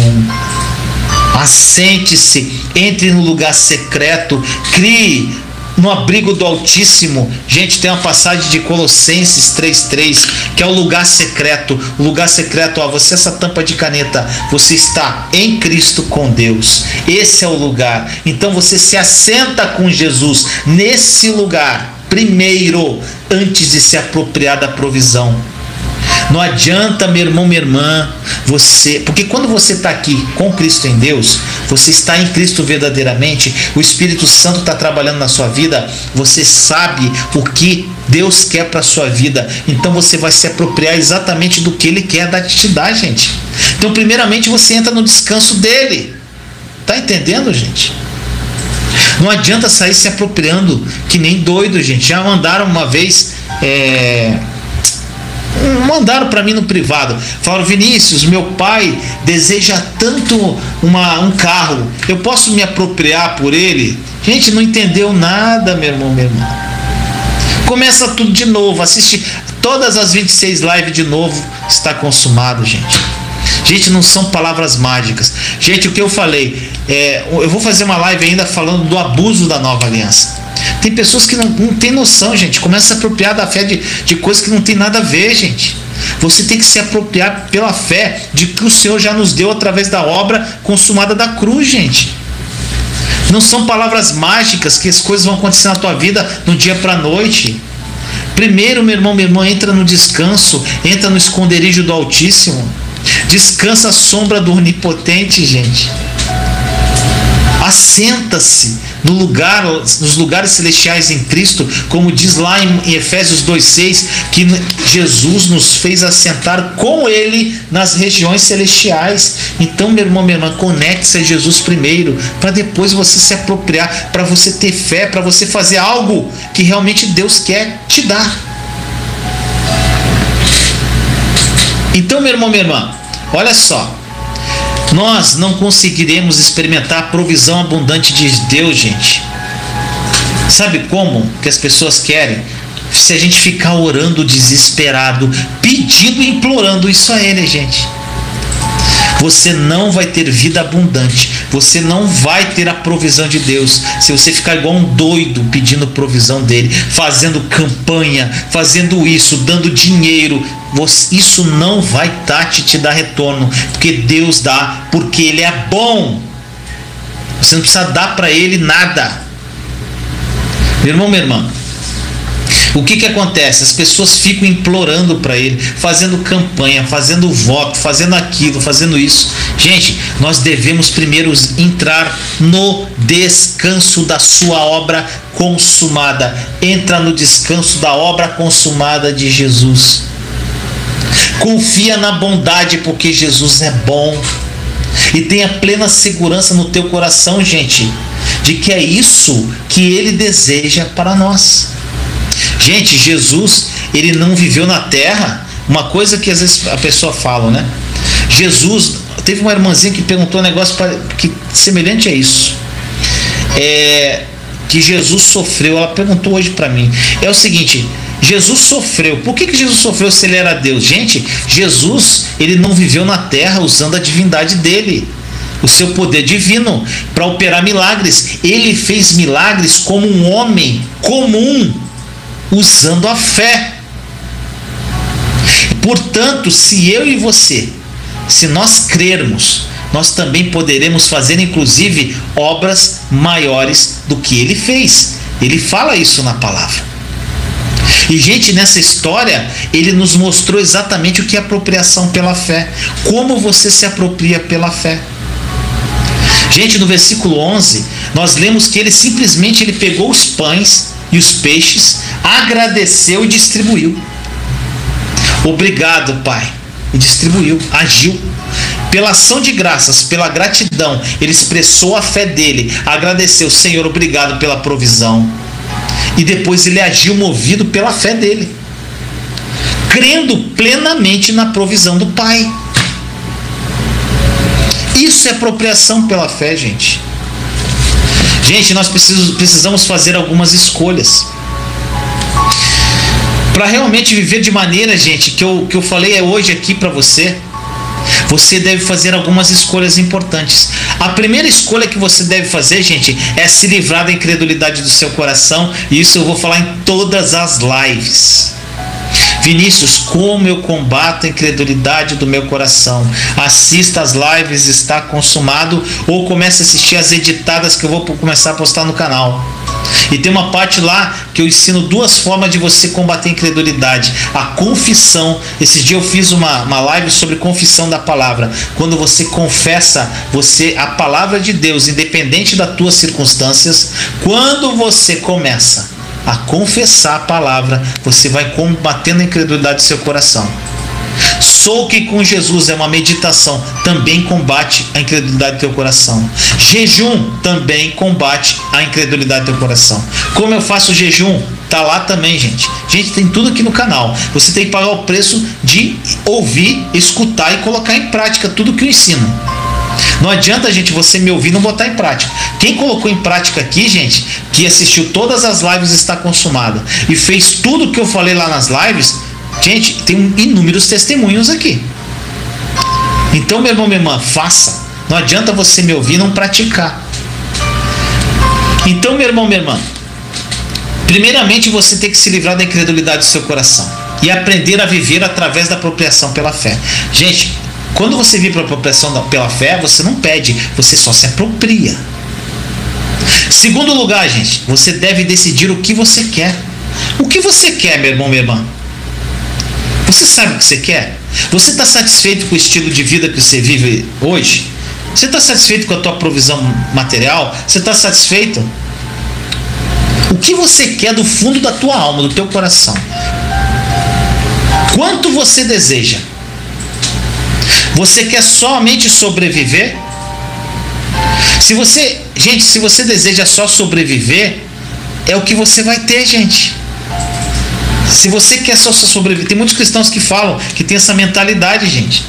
Assente-se, entre no lugar secreto, crie no abrigo do Altíssimo. Gente, tem uma passagem de Colossenses 3:3, que é o lugar secreto. O lugar secreto, ó, você, essa tampa de caneta, você está em Cristo com Deus. Esse é o lugar. Então você se assenta com Jesus nesse lugar primeiro, antes de se apropriar da provisão. Não adianta, meu irmão, minha irmã, porque quando você está aqui com Cristo em Deus, você está em Cristo verdadeiramente, o Espírito Santo está trabalhando na sua vida, você sabe o que Deus quer para a sua vida, então você vai se apropriar exatamente do que Ele quer te dar, gente. Então, primeiramente, você entra no descanso dEle. Tá entendendo, gente? Não adianta sair se apropriando que nem doido, gente. Já mandaram uma vez... mandaram para mim no privado, falaram: Vinícius, meu pai deseja tanto um carro, eu posso me apropriar por ele? Gente, não entendeu nada, meu irmão, minha irmã. Começa tudo de novo, assiste todas as 26 lives de novo, está consumado, gente. Gente, não são palavras mágicas. Gente, o que eu falei, eu vou fazer uma live ainda falando do abuso da nova aliança. Tem pessoas que não tem noção, gente. Começa a se apropriar da fé de coisas que não tem nada a ver, gente. Você tem que se apropriar pela fé de que o Senhor já nos deu através da obra consumada da cruz, gente. Não são palavras mágicas que as coisas vão acontecer na tua vida do dia para a noite. Primeiro, meu irmão, minha irmã, entra no descanso, entra no esconderijo do Altíssimo. Descansa à sombra do Onipotente, gente. Assenta-se nos lugares celestiais em Cristo, como diz lá em Efésios 2:6, que Jesus nos fez assentar com Ele nas regiões celestiais. Então, meu irmão, minha irmã, conecte-se a Jesus primeiro, para depois você se apropriar, para você ter fé, para você fazer algo que realmente Deus quer te dar. Então, meu irmão, minha irmã, olha só. Nós não conseguiremos experimentar a provisão abundante de Deus, gente. Sabe como que as pessoas querem? Se a gente ficar orando desesperado, pedindo e implorando isso a Ele, gente. Você não vai ter vida abundante. Você não vai ter a provisão de Deus se você ficar igual um doido pedindo provisão dele, fazendo campanha, fazendo isso, dando dinheiro. Isso não vai te dar retorno, porque Deus dá, porque Ele é bom. Você não precisa dar para Ele nada. Meu irmão, minha irmã, o que acontece? As pessoas ficam implorando para Ele, fazendo campanha, fazendo voto, fazendo aquilo, fazendo isso. Gente, nós devemos primeiro entrar no descanso da sua obra consumada. Entra no descanso da obra consumada de Jesus. Confia na bondade, porque Jesus é bom. E tenha plena segurança no teu coração, gente, de que é isso que Ele deseja para nós. Gente, Jesus, Ele não viveu na terra. Uma coisa que às vezes a pessoa fala, né? Jesus, teve uma irmãzinha que perguntou um negócio semelhante a isso. Que Jesus sofreu. Ela perguntou hoje para mim. É o seguinte: Jesus sofreu. Por que Jesus sofreu se Ele era Deus? Gente, Jesus, Ele não viveu na terra usando a divindade dele, o seu poder divino, para operar milagres. Ele fez milagres como um homem comum, usando a fé. Portanto, se eu e você, se nós crermos, nós também poderemos fazer inclusive obras maiores do que Ele fez. Ele fala isso na palavra. E, gente, nessa história, Ele nos mostrou exatamente o que é apropriação pela fé. Como você se apropria pela fé. Gente, no versículo 11, nós lemos que Ele simplesmente pegou os pães e os peixes, agradeceu e distribuiu. Obrigado, Pai. E distribuiu, agiu. Pela ação de graças, pela gratidão, ele expressou a fé dele, agradeceu, Senhor, obrigado pela provisão. E depois ele agiu movido pela fé dele, crendo plenamente na provisão do Pai. Isso é apropriação pela fé, gente. Gente, nós precisamos fazer algumas escolhas para realmente viver de maneira, gente, que eu falei hoje aqui para você. Você deve fazer algumas escolhas importantes. A primeira escolha que você deve fazer, gente, é se livrar da incredulidade do seu coração. E isso eu vou falar em todas as lives. Vinícius, como eu combato a incredulidade do meu coração? Assista as lives, está consumado, ou comece a assistir as editadas que eu vou começar a postar no canal. E tem uma parte lá que eu ensino 2 formas de você combater a incredulidade. A confissão. Esse dia eu fiz uma live sobre confissão da palavra. Quando você confessa a palavra de Deus, independente das tuas circunstâncias, quando você começa a confessar a palavra, você vai combatendo a incredulidade do seu coração. Sou que com Jesus é uma meditação, também combate a incredulidade do teu coração. Jejum também combate a incredulidade do teu coração. Como eu faço jejum? Tá lá também, gente. Gente, tem tudo aqui no canal. Você tem que pagar o preço de ouvir, escutar e colocar em prática tudo que eu ensino. Não adianta, gente, você me ouvir e não botar em prática. Quem colocou em prática aqui, gente, que assistiu todas as lives está consumado e fez tudo que eu falei lá nas lives, gente, tem inúmeros testemunhos aqui. Então, meu irmão, minha irmã, faça. Não adianta você me ouvir e não praticar. Então, meu irmão, minha irmã, primeiramente você tem que se livrar da incredulidade do seu coração e aprender a viver através da apropriação pela fé. Gente, quando você vive para a apropriação pela fé, você não pede, você só se apropria. Segundo lugar, gente, você deve decidir o que você quer. O que você quer, meu irmão, minha irmã? Você sabe o que você quer? Você está satisfeito com o estilo de vida que você vive hoje? Você está satisfeito com a tua provisão material? Você está satisfeito? O que você quer do fundo da tua alma, do teu coração? Quanto você deseja? Você quer somente sobreviver? Se você deseja só sobreviver, é o que você vai ter, gente. Se você quer só sobreviver, tem muitos cristãos que falam que tem essa mentalidade, gente.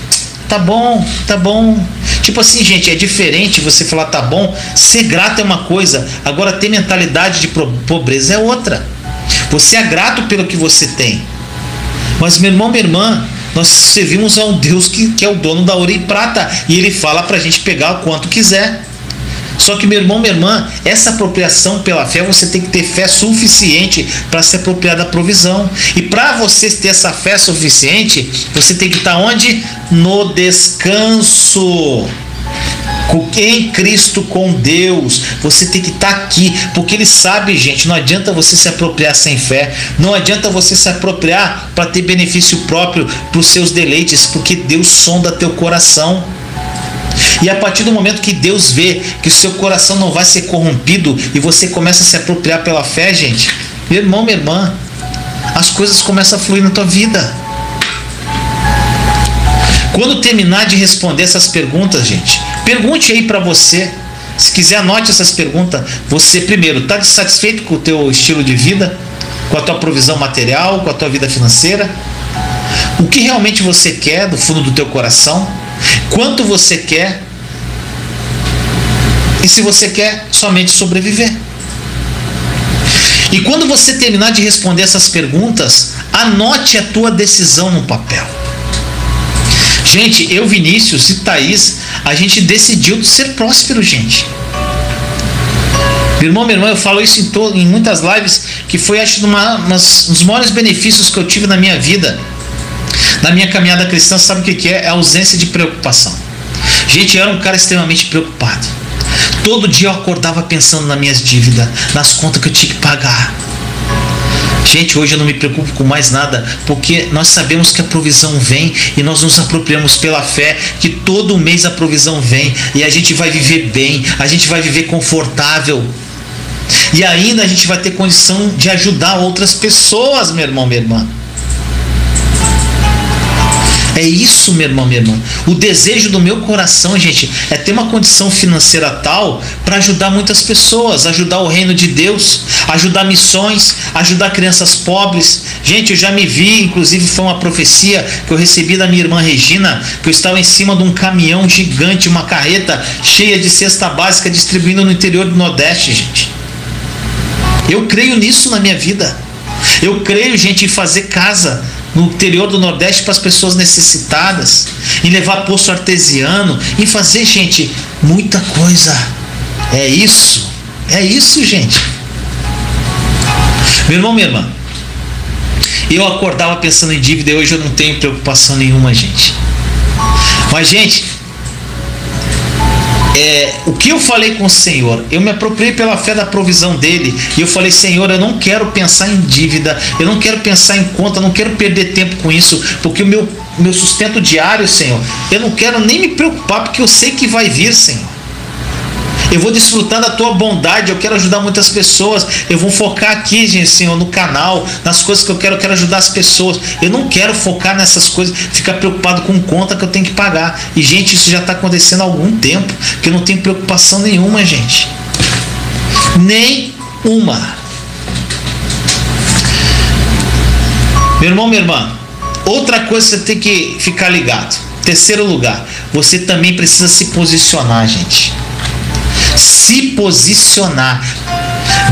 Tá bom, tá bom. Tipo assim, gente, é diferente você falar tá bom. Ser grato é uma coisa, agora ter mentalidade de pobreza é outra. Você é grato pelo que você tem. Mas, meu irmão, minha irmã, nós servimos a um Deus que é o dono da ouro e prata, e Ele fala para a gente pegar o quanto quiser. Só que, meu irmão, minha irmã, essa apropriação pela fé, você tem que ter fé suficiente para se apropriar da provisão. E para você ter essa fé suficiente, você tem que estar onde? No descanso. Em Cristo com Deus. Você tem que estar aqui, porque Ele sabe, gente, não adianta você se apropriar sem fé, não adianta você se apropriar para ter benefício próprio para os seus deleites, porque Deus sonda teu coração. E a partir do momento que Deus vê que o seu coração não vai ser corrompido e você começa a se apropriar pela fé, gente, meu irmão, minha irmã, as coisas começam a fluir na tua vida. Quando terminar de responder essas perguntas, gente, pergunte aí para você. Se quiser, anote essas perguntas. Você, primeiro, está satisfeito com o teu estilo de vida? Com a tua provisão material? Com a tua vida financeira? O que realmente você quer do fundo do teu coração? Quanto você quer? E se você quer somente sobreviver? E quando você terminar de responder essas perguntas, anote a tua decisão no papel. Gente, eu, Vinícius e Thaís, a gente decidiu ser próspero, gente. Meu irmão, minha irmã, eu falo isso em muitas lives, que foi, acho, um dos maiores benefícios que eu tive na minha vida, na minha caminhada cristã. Sabe o que é? É a ausência de preocupação. Gente, eu era um cara extremamente preocupado. Todo dia eu acordava pensando nas minhas dívidas, nas contas que eu tinha que pagar. Gente, hoje eu não me preocupo com mais nada, porque nós sabemos que a provisão vem e nós nos apropriamos pela fé, que todo mês a provisão vem e a gente vai viver bem, a gente vai viver confortável e ainda a gente vai ter condição de ajudar outras pessoas, meu irmão, minha irmã. É isso, meu irmão, minha irmã. O desejo do meu coração, gente, é ter uma condição financeira tal para ajudar muitas pessoas, ajudar o reino de Deus, ajudar missões, ajudar crianças pobres. Gente, eu já me vi, inclusive foi uma profecia que eu recebi da minha irmã Regina, que eu estava em cima de um caminhão gigante, uma carreta cheia de cesta básica, distribuindo no interior do Nordeste, gente. Eu creio nisso na minha vida. Eu creio, gente, em fazer casa no interior do Nordeste para as pessoas necessitadas, em levar poço artesiano, em fazer, gente, muita coisa. É isso, gente. Meu irmão, minha irmã, eu acordava pensando em dívida e hoje eu não tenho preocupação nenhuma, gente. Mas, gente, o que eu falei com o Senhor, eu me apropriei pela fé da provisão dele, e eu falei: Senhor, eu não quero pensar em dívida, eu não quero pensar em conta, eu não quero perder tempo com isso, porque o meu sustento diário, Senhor, eu não quero nem me preocupar, porque eu sei que vai vir, Senhor. Eu vou desfrutar da tua bondade, eu quero ajudar muitas pessoas, eu vou focar aqui, gente, Senhor, no canal, nas coisas que eu quero ajudar as pessoas. Eu não quero focar nessas coisas, ficar preocupado com conta que eu tenho que pagar. E, gente, isso já está acontecendo há algum tempo, que eu não tenho preocupação nenhuma, gente. Nenhuma. Meu irmão, minha irmã, outra coisa que você tem que ficar ligado. Terceiro lugar, você também precisa se posicionar, gente. Se posicionar,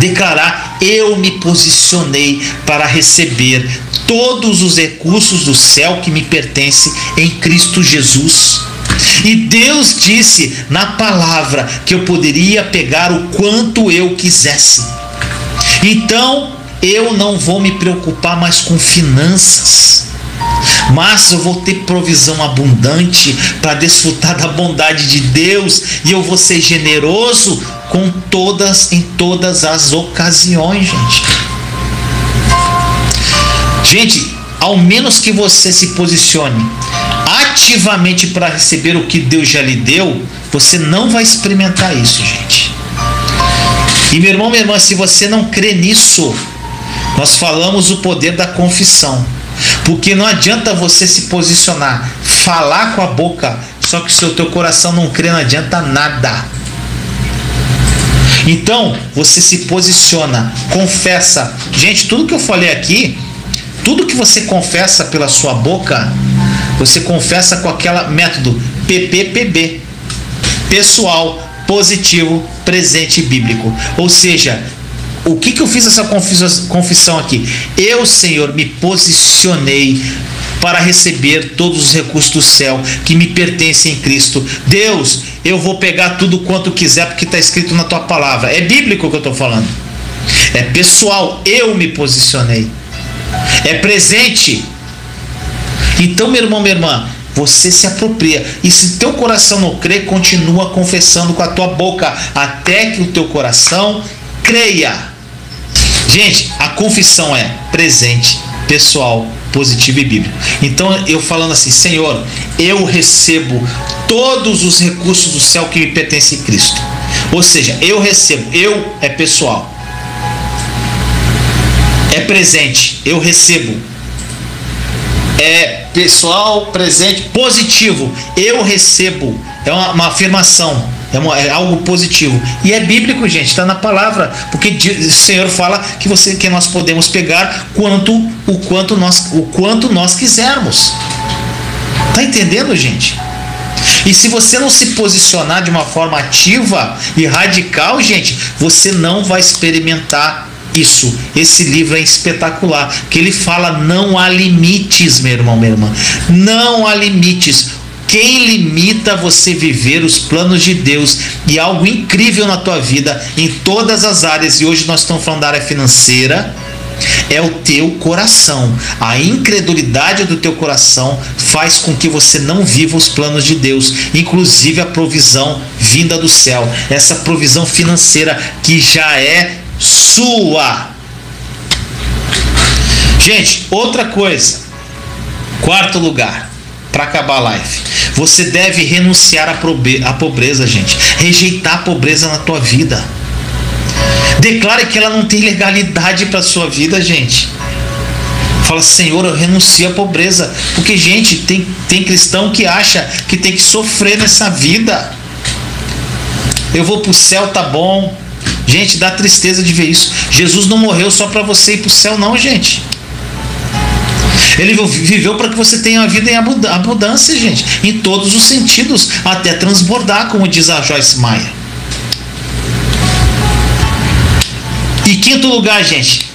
declarar: eu me posicionei para receber todos os recursos do céu que me pertencem em Cristo Jesus. E Deus disse na palavra que eu poderia pegar o quanto eu quisesse. Então eu não vou me preocupar mais com finanças, mas eu vou ter provisão abundante para desfrutar da bondade de Deus, e eu vou ser generoso em todas as ocasiões, gente. Gente, ao menos que você se posicione ativamente para receber o que Deus já lhe deu, você não vai experimentar isso, gente. E, meu irmão, minha irmã, se você não crê nisso, nós falamos o poder da confissão. Porque não adianta você se posicionar, falar com a boca, só que se o teu coração não crê, não adianta nada. Então, você se posiciona, confessa. Gente, tudo que eu falei aqui, tudo que você confessa pela sua boca, você confessa com aquele método PPPB, pessoal, positivo, presente e bíblico. Ou seja, o que eu fiz essa confissão aqui? Eu, Senhor, me posicionei para receber todos os recursos do céu que me pertencem em Cristo. Deus, eu vou pegar tudo quanto quiser, porque está escrito na tua palavra. É bíblico o que eu estou falando. É pessoal, eu me posicionei. É presente. Então, meu irmão, minha irmã, você se apropria. E se teu coração não crê, continua confessando com a tua boca, até que o teu coração creia. Gente, a confissão é presente, pessoal, positivo e bíblico. Então eu falando assim: Senhor, eu recebo todos os recursos do céu que me pertencem em Cristo. Ou seja, eu recebo, eu é pessoal, é presente, eu recebo, é pessoal, presente, positivo, eu recebo. É uma afirmação. É algo positivo. E é bíblico, gente, está na palavra. Porque o Senhor fala que nós podemos pegar o quanto nós quisermos. Está entendendo, gente? E se você não se posicionar de uma forma ativa e radical, gente, você não vai experimentar isso. Esse livro é espetacular, que ele fala: não há limites, meu irmão, minha irmã. Não há limites. Quem limita você viver os planos de Deus e algo incrível na tua vida em todas as áreas, e hoje nós estamos falando da área financeira, é o teu coração. A incredulidade do teu coração faz com que você não viva os planos de Deus, inclusive a provisão vinda do céu, essa provisão financeira que já é sua. Gente, outra coisa, quarto lugar, para acabar a live, você deve renunciar à pobreza, gente. Rejeitar a pobreza na tua vida. Declare que ela não tem legalidade para a sua vida, gente. Fala, Senhor, eu renuncio à pobreza. Porque, gente, tem cristão que acha que tem que sofrer nessa vida. Eu vou para o céu, tá bom. Gente, dá tristeza de ver isso. Jesus não morreu só para você ir para o céu, não, gente. Ele viveu para que você tenha uma vida em abundância, gente. Em todos os sentidos, até transbordar, como diz a Joyce Meyer. E quinto lugar, gente,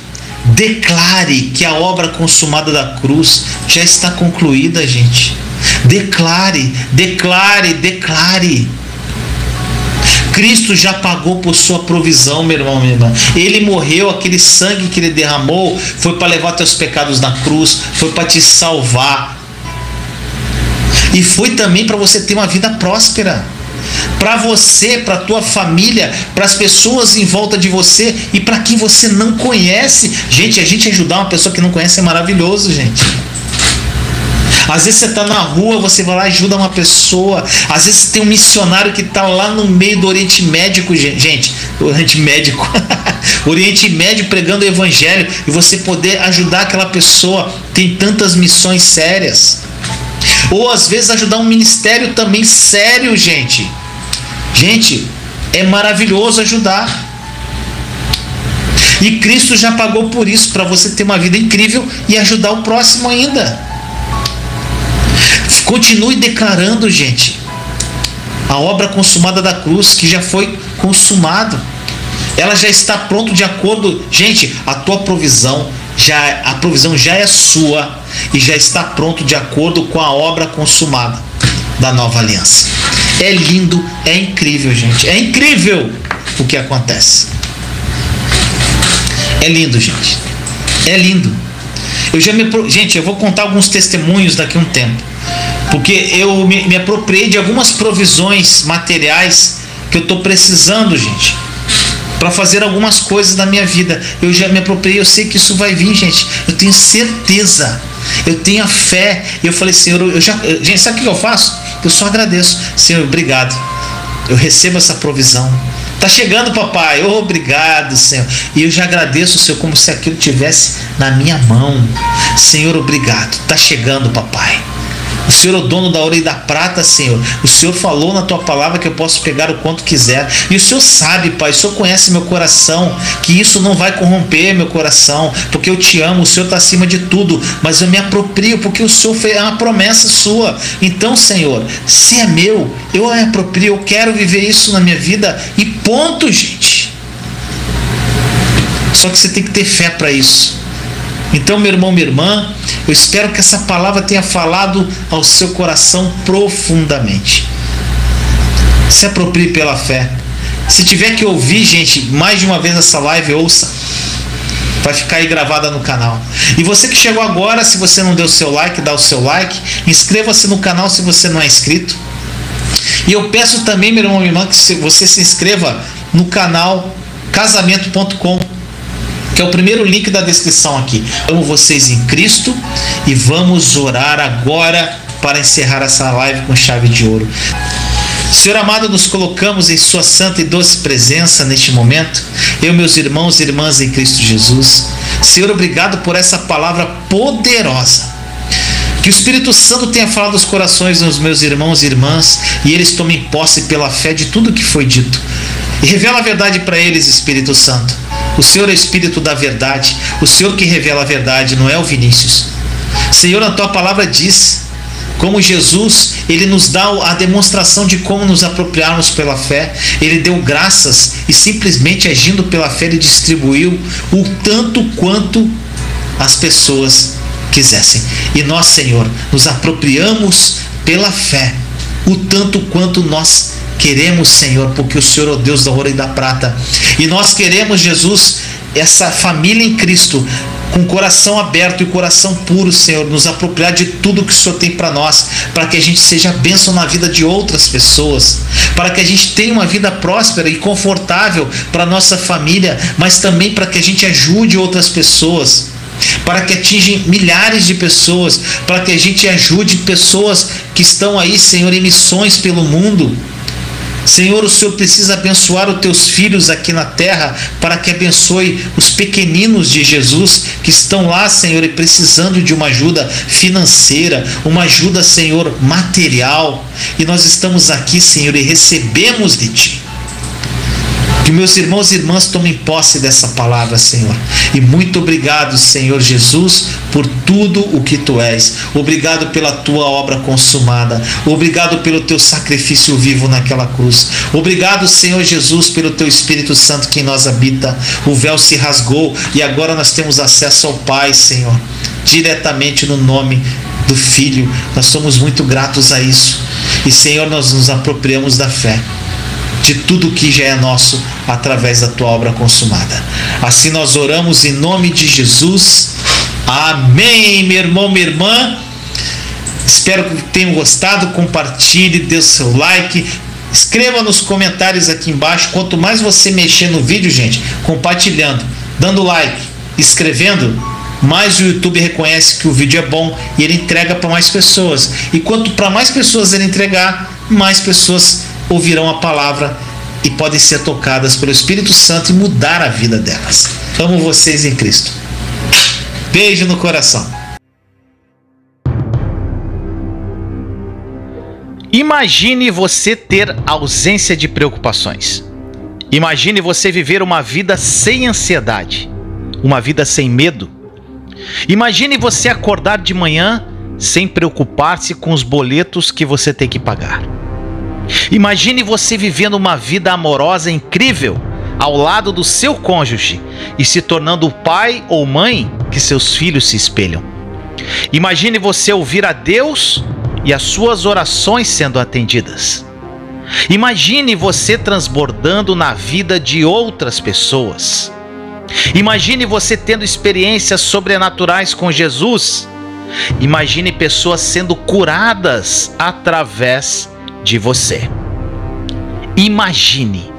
declare que a obra consumada da cruz já está concluída, gente. Declare, declare, declare. Cristo já pagou por sua provisão, meu irmão, minha irmã. Ele morreu, aquele sangue que ele derramou foi para levar teus pecados na cruz, foi para te salvar. E foi também para você ter uma vida próspera. Para você, para a tua família, para as pessoas em volta de você e para quem você não conhece. Gente, a gente ajudar uma pessoa que não conhece é maravilhoso, gente. Às vezes você está na rua, você vai lá e ajuda uma pessoa. Às vezes tem um missionário que está lá no meio do Oriente Médio, gente, Oriente Médico, Oriente Médio pregando o Evangelho, e você poder ajudar aquela pessoa. Tem tantas missões sérias. Ou às vezes ajudar um ministério também sério, gente. Gente, é maravilhoso ajudar. E Cristo já pagou por isso, para você ter uma vida incrível e ajudar o próximo ainda. Continue declarando, gente, a obra consumada da cruz, que já foi consumado. Ela já está pronta de acordo, gente, a tua provisão, a provisão já é sua e já está pronto de acordo com a obra consumada da nova aliança. É lindo, é incrível, gente. É incrível o que acontece. É lindo, gente. É lindo. Gente, eu vou contar alguns testemunhos daqui a um tempo, porque eu me apropriei de algumas provisões materiais que eu estou precisando, gente, para fazer algumas coisas na minha vida. Eu já me apropriei, eu sei que isso vai vir, gente. Eu tenho certeza, eu tenho a fé. E eu falei, Senhor, gente, sabe o que eu faço? Eu só agradeço. Senhor, obrigado. Eu recebo essa provisão. Tá chegando, papai. Oh, obrigado, Senhor. E eu já agradeço, Senhor, como se aquilo tivesse na minha mão. Senhor, obrigado. Tá chegando, papai. O Senhor é o dono da ouro e da prata, Senhor. O Senhor falou na tua palavra que eu posso pegar o quanto quiser. E o Senhor sabe, Pai, o Senhor conhece meu coração, que isso não vai corromper meu coração, porque eu te amo, o Senhor está acima de tudo. Mas eu me aproprio, porque o Senhor fez uma promessa sua. Então, Senhor, se é meu, eu me aproprio, eu quero viver isso na minha vida. E ponto, gente. Só que você tem que ter fé para isso. Então, meu irmão, minha irmã, eu espero que essa palavra tenha falado ao seu coração profundamente. Se aproprie pela fé. Se tiver que ouvir, gente, mais de uma vez essa live, ouça. Vai ficar aí gravada no canal. E você que chegou agora, se você não deu o seu like, dá o seu like. Inscreva-se no canal se você não é inscrito. E eu peço também, meu irmão, minha irmã, que você se inscreva no canal casamento.com, que é o primeiro link da descrição aqui. Amo vocês em Cristo e vamos orar agora para encerrar essa live com chave de ouro. Senhor amado, nos colocamos em sua santa e doce presença neste momento, eu, meus irmãos e irmãs em Cristo Jesus. Senhor, obrigado por essa palavra poderosa. Que o Espírito Santo tenha falado aos corações dos meus irmãos e irmãs e eles tomem posse pela fé de tudo que foi dito. E revela a verdade para eles, Espírito Santo. O Senhor é o Espírito da verdade. O Senhor que revela a verdade, não é o Vinícius. Senhor, a tua palavra diz, como Jesus, ele nos dá a demonstração de como nos apropriarmos pela fé. Ele deu graças e simplesmente agindo pela fé, ele distribuiu o tanto quanto as pessoas quisessem. E nós, Senhor, nos apropriamos pela fé o tanto quanto nós queremos, Senhor, porque o Senhor é o Deus da ouro e da prata. E nós queremos, Jesus, essa família em Cristo, com o coração aberto e o coração puro, Senhor, nos apropriar de tudo que o Senhor tem para nós, para que a gente seja bênção na vida de outras pessoas, para que a gente tenha uma vida próspera e confortável para a nossa família, mas também para que a gente ajude outras pessoas, para que atinjam milhares de pessoas, para que a gente ajude pessoas que estão aí, Senhor, em missões pelo mundo. Senhor, o Senhor precisa abençoar os teus filhos aqui na terra para que abençoe os pequeninos de Jesus que estão lá, Senhor, e precisando de uma ajuda financeira, uma ajuda, Senhor, material. E nós estamos aqui, Senhor, e recebemos de Ti. Que meus irmãos e irmãs tomem posse dessa palavra, Senhor. E muito obrigado, Senhor Jesus, por tudo o que Tu és. Obrigado pela Tua obra consumada. Obrigado pelo Teu sacrifício vivo naquela cruz. Obrigado, Senhor Jesus, pelo Teu Espírito Santo que em nós habita. O véu se rasgou e agora nós temos acesso ao Pai, Senhor, diretamente no nome do Filho. Nós somos muito gratos a isso. E, Senhor, nós nos apropriamos da fé, de tudo que já é nosso através da Tua obra consumada. Assim nós oramos em nome de Jesus. Amém, meu irmão, minha irmã. Espero que tenham gostado. Compartilhe, dê o seu like, escreva nos comentários aqui embaixo. Quanto mais você mexer no vídeo, gente, compartilhando, dando like, escrevendo, mais o YouTube reconhece que o vídeo é bom e ele entrega para mais pessoas. E quanto para mais pessoas ele entregar, mais pessoas ouvirão a palavra e podem ser tocadas pelo Espírito Santo e mudar a vida delas. Amo vocês em Cristo. Beijo no coração. Imagine você ter ausência de preocupações. Imagine você viver uma vida sem ansiedade, uma vida sem medo. Imagine você acordar de manhã sem preocupar-se com os boletos que você tem que pagar. Imagine você vivendo uma vida amorosa incrível ao lado do seu cônjuge e se tornando o pai ou mãe que seus filhos se espelham. Imagine você ouvir a Deus e as suas orações sendo atendidas. Imagine você transbordando na vida de outras pessoas. Imagine você tendo experiências sobrenaturais com Jesus. Imagine pessoas sendo curadas através de você. Imagine.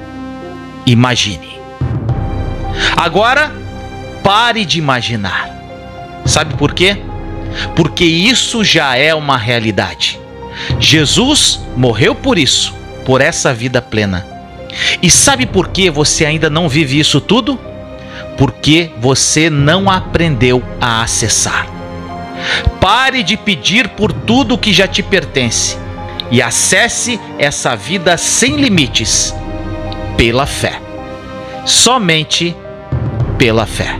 Agora, pare de imaginar. Sabe por quê? Porque isso já é uma realidade. Jesus morreu por isso, por essa vida plena. E sabe por que você ainda não vive isso tudo? Porque você não aprendeu a acessar. Pare de pedir por tudo que já te pertence e acesse essa vida sem limites pela fé. Somente pela fé.